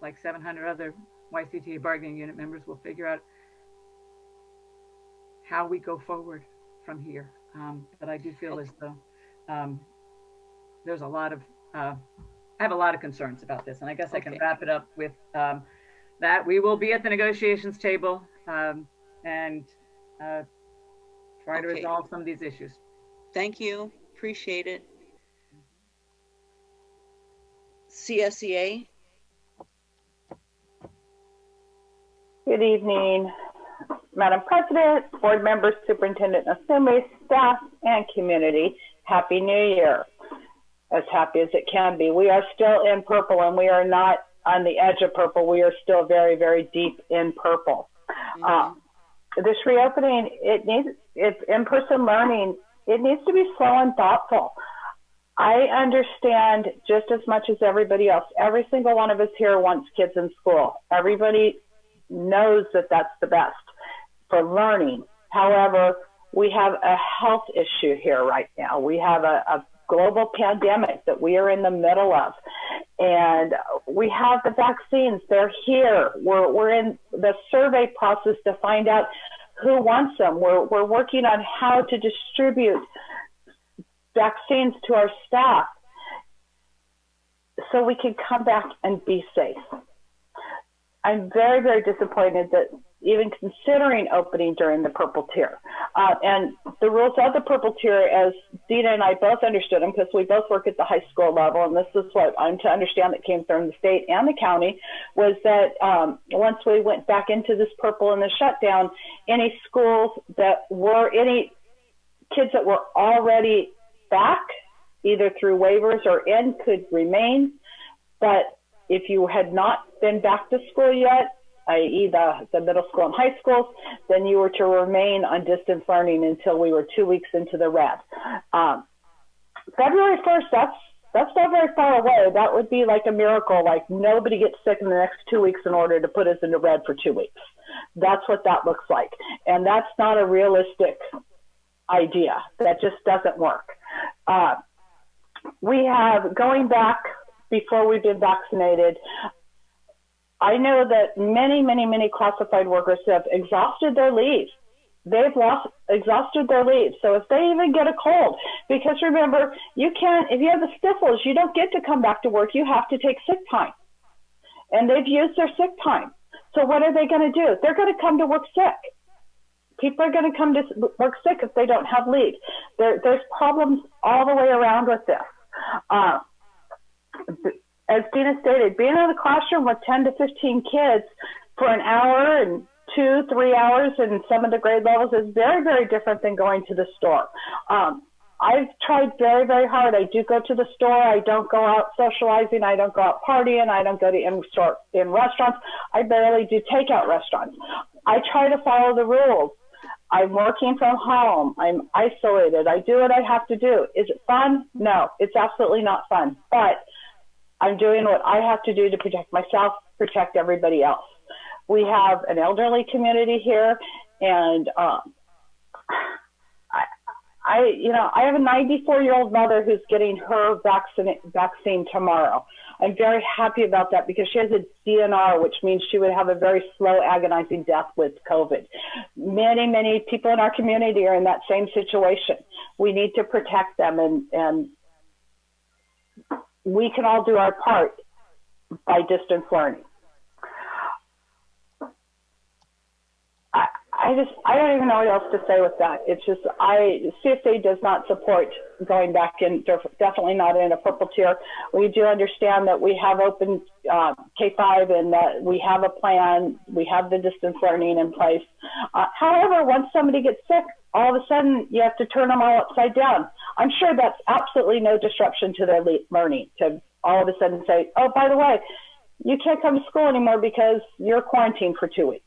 like 700 other YCTA bargaining unit members, will figure out how we go forward from here. But I do feel as though there's a lot of I have a lot of concerns about this, and I guess I can wrap it up with that we will be at the negotiations table and try to resolve some of these issues. Thank you. Appreciate it. CSEA. Good evening, Madam President, board members, Superintendent Osumi, staff, and community. Happy New Year. As happy as it can be. We are still in purple, and we are not on the edge of purple. We are still very, very deep in purple. This reopening, it's in-person learning, it needs to be slow and thoughtful. I understand just as much as everybody else. Every single one of us here wants kids in school. Everybody knows that that's the best for learning. However, we have a health issue here right now. We have a global pandemic that we are in the middle of. And we have the vaccines, they're here. We're in the survey process to find out who wants them. We're working on how to distribute vaccines to our staff. so we can come back and be safe. I'm very, very disappointed that even considering opening during the purple tier. And the rules of the purple tier, as Dina and I both understood them, because we both work at the high school level, and this is what I'm to understand that came from the state and the county, was that once we went back into this purple and the shutdown, any schools that were, any kids that were already back, either through waivers or in, could remain. But if you had not been back to school yet, i.e. the middle school and high schools, then you were to remain on distance learning until we were 2 weeks into the red. February 1st, that's not very far away. That would be like a miracle, like nobody gets sick in the next 2 weeks in order to put us into red for 2 weeks. That's what that looks like. And that's not a realistic idea. That just doesn't work. We have, going back before we've been vaccinated, I know that many classified workers have exhausted their leave. They've exhausted their leave. So if they even get a cold, because remember, you can't, if you have the sniffles, you don't get to come back to work. You have to take sick time. And they've used their sick time. So what are they going to do? They're going to come to work sick. People are going to come to work sick if they don't have leave. There's problems all the way around with this. As Dina stated, being in a classroom with 10 to 15 kids for an hour and 2-3 hours in some of the grade levels is very, very different than going to the store. I've tried very, very hard. I do go to the store. I don't go out socializing. I don't go out partying. I don't go to in restaurants. I barely do takeout restaurants. I try to follow the rules. I'm working from home. I'm isolated. I do what I have to do. Is it fun? No, it's absolutely not fun. But I'm doing what I have to do to protect myself, protect everybody else. We have an elderly community here, and I have a 94-year-old mother who's getting her vaccine tomorrow. I'm very happy about that because she has a DNR, which means she would have a very slow, agonizing death with COVID. Many people in our community are in that same situation. We need to protect them, and we can all do our part by distance learning. I don't even know what else to say with that. It's just, CSA does not support going back in, definitely not in a purple tier. We do understand that we have open K-5 and that we have a plan, we have the distance learning in place. However, once somebody gets sick, all of a sudden you have to turn them all upside down. I'm sure that's absolutely no disruption to their learning to all of a sudden say, oh, by the way, you can't come to school anymore because you're quarantined for 2 weeks.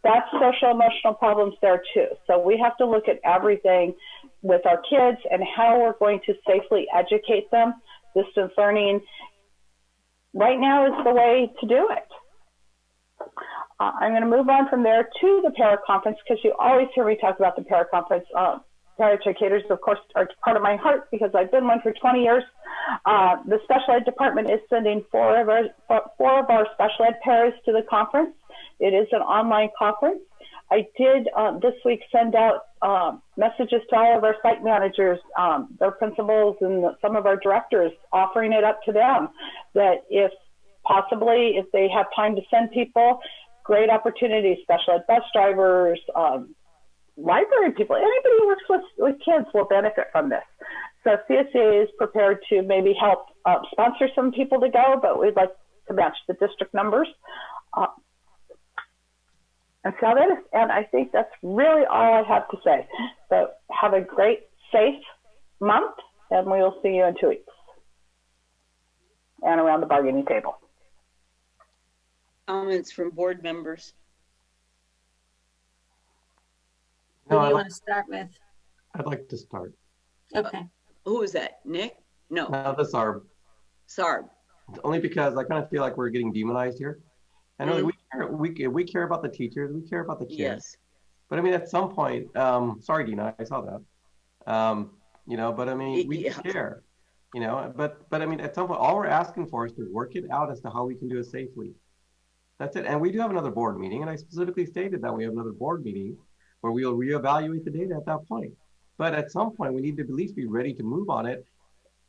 That's social emotional problems there too. So we have to look at everything with our kids and how we're going to safely educate them. Distance learning right now is the way to do it. I'm going to move on from there to the para conference because you always hear me talk about the para conference. Para-educators, of course, are part of my heart because I've been one for 20 years. The special ed department is sending four of our special ed paras to the conference. It is an online conference. I did this week send out messages to all of our site managers, their principals, and some of our directors, offering it up to them that if possibly, if they have time to send people, great opportunities, special ed bus drivers, library people, anybody who works with kids will benefit from this. So CSA is prepared to maybe help sponsor some people to go, but we'd like to match the district numbers. And so that is, and I think that's really all I have to say. So have a great, safe month, and we will see you in 2 weeks and around the bargaining table. Comments from board members. Who do you want to start with? I'd like to start. Okay. Who is that? Nick? No. No, that's Sarb. Sarb. Only because I kind of feel like we're getting demonized here. And really, we care about the teachers, we care about the kids. Yes. But I mean, at some point, sorry, Dina, I saw that. But I mean, we care, but I mean, at some point, all we're asking for is to work it out as to how we can do it safely. That's it. And we do have another board meeting, and I specifically stated that we have another board meeting where we will reevaluate the data at that point. But at some point, we need to at least be ready to move on it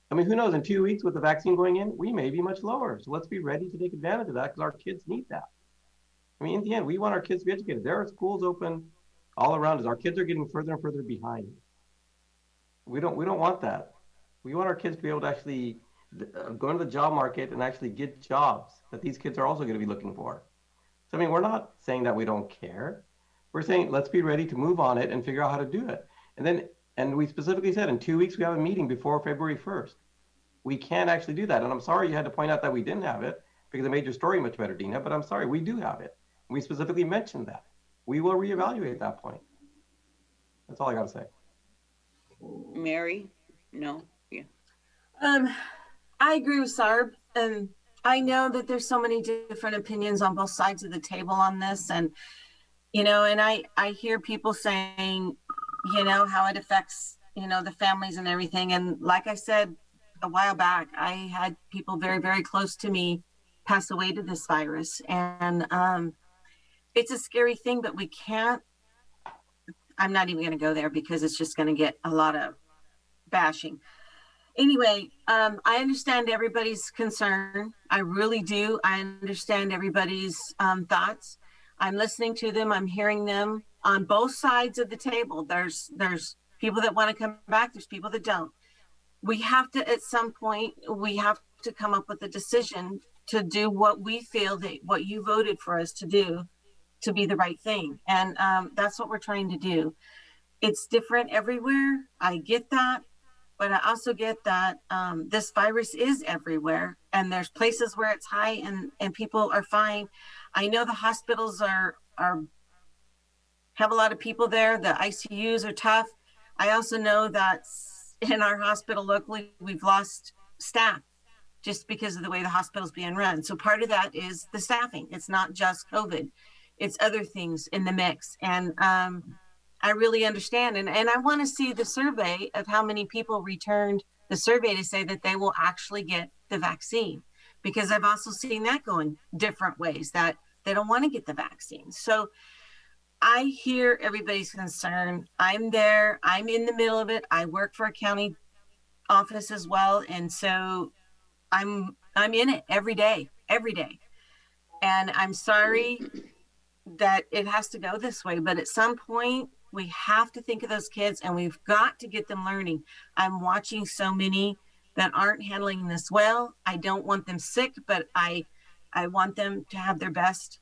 I mean, who knows, in 2 weeks with the vaccine going in, we may be much lower. So let's be ready to take advantage of that because our kids need that. I mean, in the end, we want our kids to be educated. There are schools open all around us. Our kids are getting further and further behind. We don't want that. We want our kids to be able to actually go into the job market and actually get jobs that these kids are also going to be looking for. So, I mean, we're not saying that we don't care. We're saying, let's be ready to move on it and figure out how to do it. And we specifically said in 2 weeks, we have a meeting before February 1st. We can actually do that. And I'm sorry you had to point out that we didn't have it because it made your story much better, Dina, but I'm sorry, we do have it. We specifically mentioned that. We will reevaluate at that point. That's all I got to say. Mary? No? Yeah. I agree with Sarb. And I know that there's so many different opinions on both sides of the table on this. And, you know, and I hear people saying, you know, how it affects, you know, the families and everything. And like I said a while back, I had people very, very close to me pass away to this virus. And it's a scary thing, but we can't, I'm not even going to go there because it's just going to get a lot of bashing. Anyway, I understand everybody's concern. I really do. I understand everybody's thoughts. I'm listening to them. I'm hearing them on both sides of the table. There's people that want to come back. There's people that don't. We have to, at some point, we have to come up with a decision to do what we feel that what you voted for us to do to be the right thing. And that's what we're trying to do. It's different everywhere. I get that. But I also get that this virus is everywhere and there's places where it's high and people are fine. I know the hospitals have a lot of people there. The ICUs are tough. I also know that in our hospital locally, we've lost staff just because of the way the hospital's being run. So part of that is the staffing. It's not just COVID. It's other things in the mix. And I really understand. And I want to see the survey of how many people returned the survey to say that they will actually get the vaccine, because I've also seen that go in different ways that they don't want to get the vaccine. So I hear everybody's concern. I'm there. I'm in the middle of it. I work for a county office as well. And so I'm in it every day. And I'm sorry that it has to go this way, but at some point, we have to think of those kids and we've got to get them learning. I'm watching so many that aren't handling this well. I don't want them sick, but I want them to have their best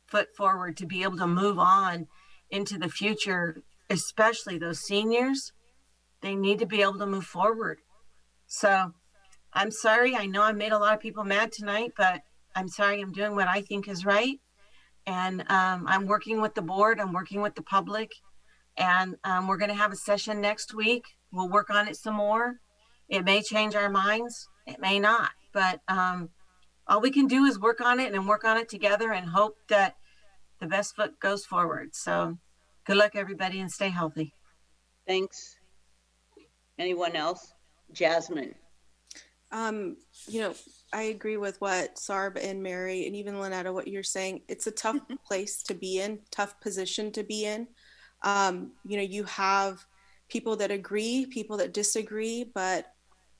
foot forward to be able to move on into the future, especially those seniors. They need to be able to move forward. So I'm sorry. I know I made a lot of people mad tonight, but I'm sorry. I'm doing what I think is right. And I'm working with the board. I'm working with the public. And we're going to have a session next week. We'll work on it some more. It may change our minds. It may not. But all we can do is work on it and work on it together and hope that the best foot goes forward. So good luck, everybody, and stay healthy. Thanks. Anyone else? Jasmine. You know, I agree with what Sarb and Mary and even Lynetta, what you're saying. It's a tough place to be in, tough position to be in. You know, you have people that agree, people that disagree, but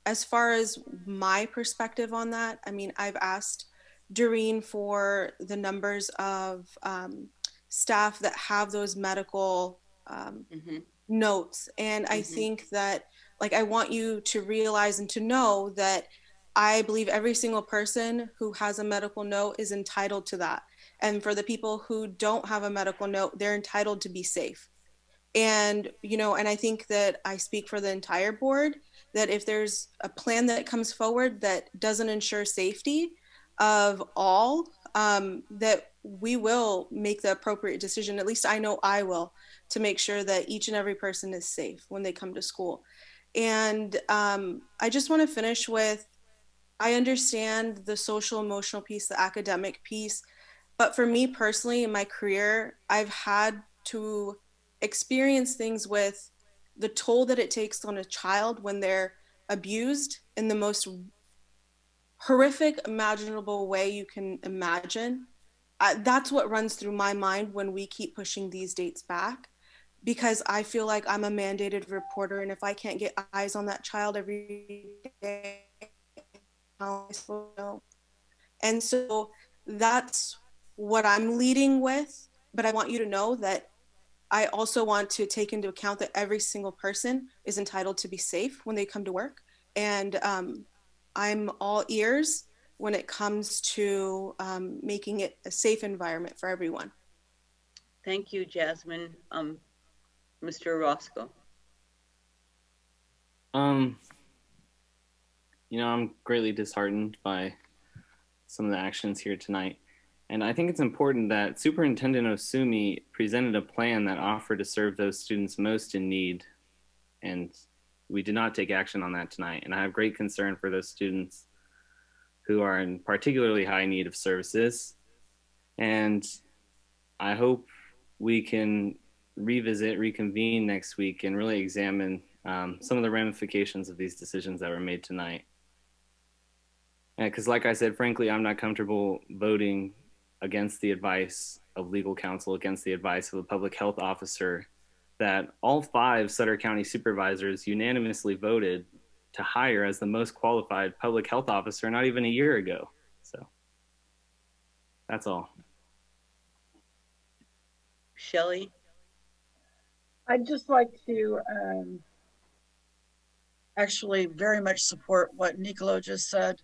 as far as my perspective on that, I mean, I've asked Doreen for the numbers of staff that have those medical notes. And I think that, like, I want you to realize and to know that I believe every single person who has a medical note is entitled to that. And for the people who don't have a medical note, they're entitled to be safe. And, you know, and I think that I speak for the entire board, that if there's a plan that comes forward that doesn't ensure safety of all, that we will make the appropriate decision. At least I know I will, to make sure that each and every person is safe when they come to school. And I just want to finish with, I understand the social emotional piece, the academic piece, but for me personally in my career, I've had to experience things with the toll that it takes on a child when they're abused in the most horrific imaginable way you can imagine. That's what runs through my mind when we keep pushing these dates back. because I feel like I'm a mandated reporter, and if I can't get eyes on that child every day, how am I supposed to know? And so that's what I'm leading with. But I want you to know that I also want to take into account that every single person is entitled to be safe when they come to work. And I'm all ears when it comes to making it a safe environment for everyone. Thank you, Jasmine. Mr. Orozco. You know, I'm greatly disheartened by some of the actions here tonight. And I think it's important that Superintendent Osumi presented a plan that offered to serve those students most in need. And we did not take action on that tonight. And I have great concern for those students who are in particularly high need of services. And I hope we can reconvene next week and really examine some of the ramifications of these decisions that were made tonight. Because like I said, frankly, I'm not comfortable voting against the advice of legal counsel, against the advice of a public health officer that all 5 Sutter County supervisors unanimously voted to hire as the most qualified public health officer not even a year ago. So that's all. Shelley? I'd just like to actually very much support what Nicolo just said.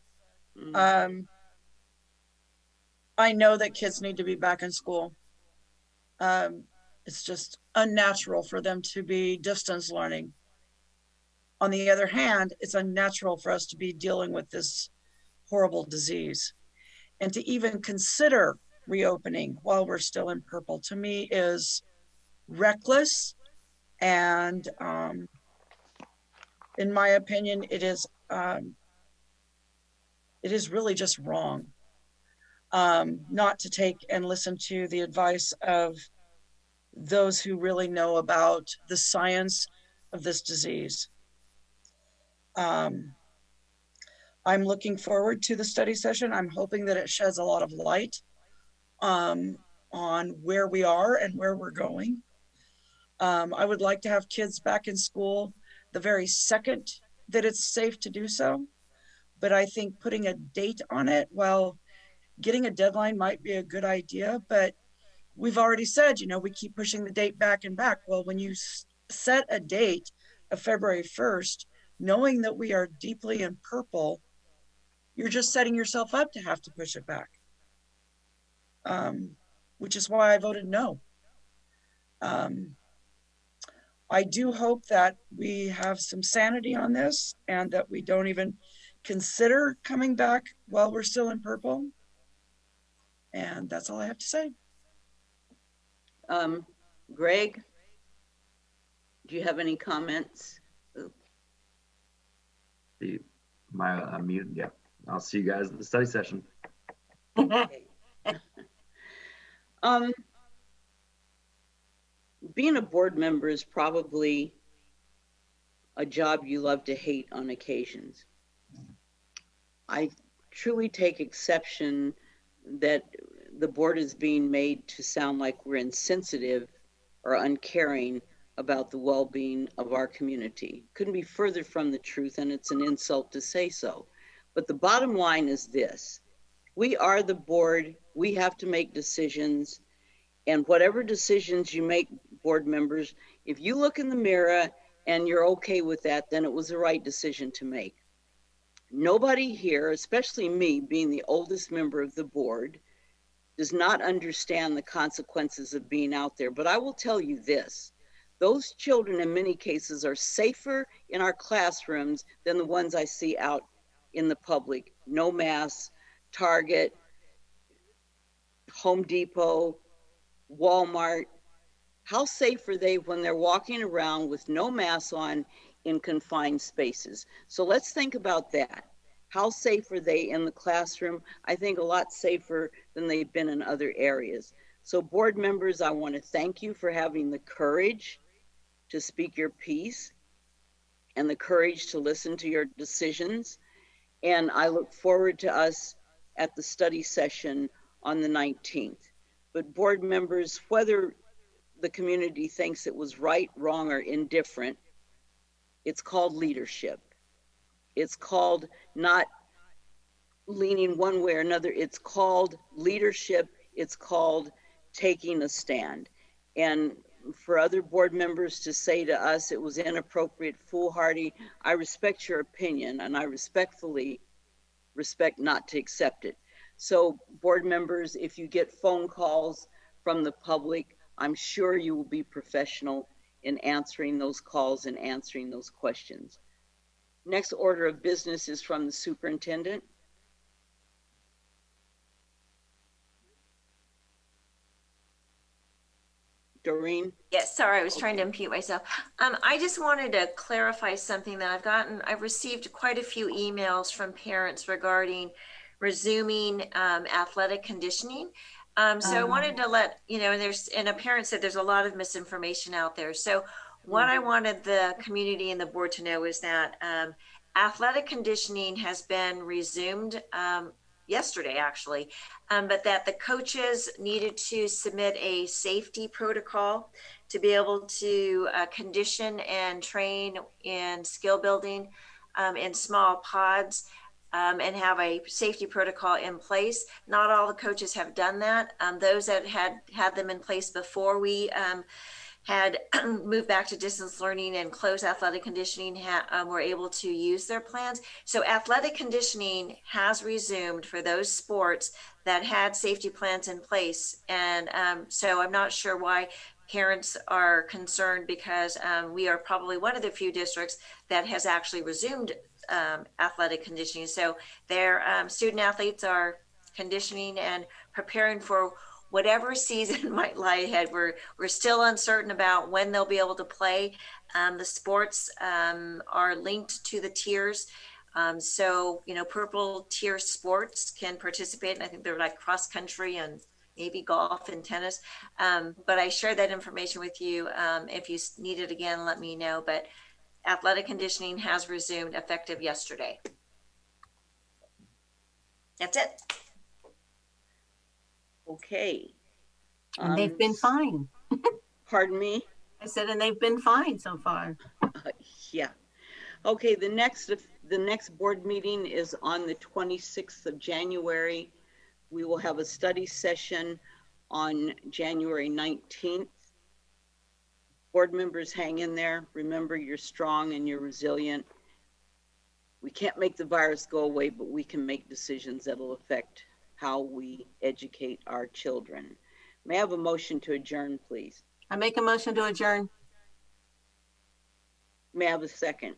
I know that kids need to be back in school. It's just unnatural for them to be distance learning. On the other hand, it's unnatural for us to be dealing with this horrible disease. And to even consider reopening while we're still in purple, to me, is reckless. And in my opinion, it is really just wrong not to take and listen to the advice of those who really know about the science of this disease. I'm looking forward to the study session. I'm hoping that it sheds a lot of light on where we are and where we're going. I would like to have kids back in school the very second that it's safe to do so. But I think putting a date on it, well, getting a deadline might be a good idea, but we've already said, you know, we keep pushing the date back and back. Well, when you set a date of February 1st, knowing that we are deeply in purple, you're just setting yourself up to have to push it back, which is why I voted no. I do hope that we have some sanity on this and that we don't even consider coming back while we're still in purple. And that's all I have to say. Greg, do you have any comments? I'm muted. Yeah. I'll see you guys at the study session. Being a board member is probably a job you love to hate on occasions. I truly take exception that the board is being made to sound like we're insensitive or uncaring about the well-being of our community. Couldn't be further from the truth, and it's an insult to say so. But the bottom line is this: we are the board, we have to make decisions, and whatever decisions you make, board members, if you look in the mirror and you're okay with that, then it was the right decision to make. Nobody here, especially me, being the oldest member of the board, does not understand the consequences of being out there. But I will tell you this: those children in many cases are safer in our classrooms than the ones I see out in the public. No masks, Target, Home Depot, Walmart. How safe are they when they're walking around with no masks on in confined spaces? So let's think about that. How safe are they in the classroom? I think a lot safer than they've been in other areas. So board members, I want to thank you for having the courage to speak your piece and the courage to listen to your decisions. And I look forward to us at the study session on the 19th. But board members, whether the community thinks it was right, wrong, or indifferent, it's called leadership. It's called not leaning one way or another. It's called leadership. It's called taking a stand. And for other board members to say to us it was inappropriate, foolhardy, I respect your opinion, and I respectfully respect not to accept it. So board members, if you get phone calls from the public, I'm sure you will be professional in answering those calls and answering those questions. Next order of business is from the superintendent. Doreen? Yes, sorry, I was trying to unmute myself. I just wanted to clarify something that I've received quite a few emails from parents regarding resuming athletic conditioning. So I wanted to let, you know, and a parent said there's a lot of misinformation out there. So what I wanted the community and the board to know is that athletic conditioning has been resumed yesterday, actually, but that the coaches needed to submit a safety protocol to be able to condition and train in skill building in small pods and have a safety protocol in place. Not all the coaches have done that. Those that had them in place before we had moved back to distance learning and closed athletic conditioning were able to use their plans. So athletic conditioning has resumed for those sports that had safety plans in place. And so I'm not sure why parents are concerned, because we are probably one of the few districts that has actually resumed athletic conditioning. So their student athletes are conditioning and preparing for whatever season might lie ahead. We're still uncertain about when they'll be able to play. The sports are linked to the tiers. So, you know, purple tier sports can participate. And I think they're like cross country and maybe golf and tennis. But I shared that information with you. If you need it again, let me know. But athletic conditioning has resumed effective yesterday. That's it. Okay. And they've been fine. Pardon me? I said, and they've been fine so far. Yeah. Okay, the next board meeting is on the 26th of January. We will have a study session on January 19th. Board members, hang in there. Remember, you're strong and you're resilient. We can't make the virus go away, but we can make decisions that'll affect how we educate our children. May I have a motion to adjourn, please? I make a motion to adjourn. May I have a second?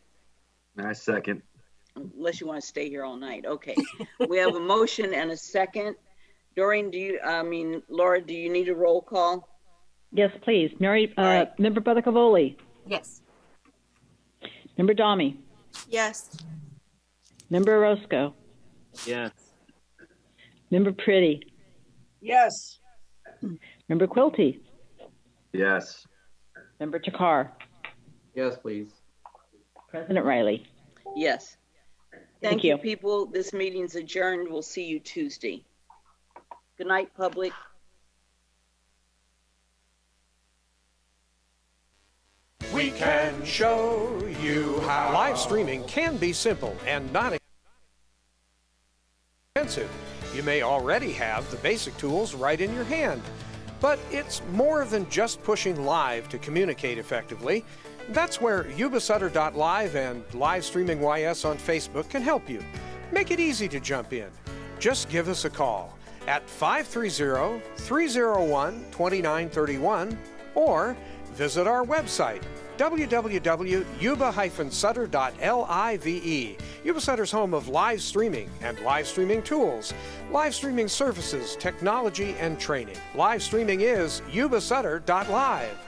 I second. Unless you want to stay here all night. Okay. We have a motion and a second. Doreen, Laura, do you need a roll call? Yes, please. Member Buttercavoli. Yes. Member Dami. Yes. Member Orozco. Yes. Member Pretty. Yes. Member Quilty. Yes. Member Takar. Yes, please. President Riley. Yes. Thank you, people. This meeting's adjourned. We'll see you Tuesday. Good night, public. We can show you how live streaming can be simple and not expensive. You may already have the basic tools right in your hand, but it's more than just pushing live to communicate effectively. That's where Yuba-Sutter.live and Live Streaming YS on Facebook can help you. Make it easy to jump in. Just give us a call at 530-301-2931 or visit our website, www.yuba-sutter.live. Yuba-Sutter's home of live streaming and live streaming tools, live streaming services, technology, and training. Live streaming is Yuba-Sutter.live.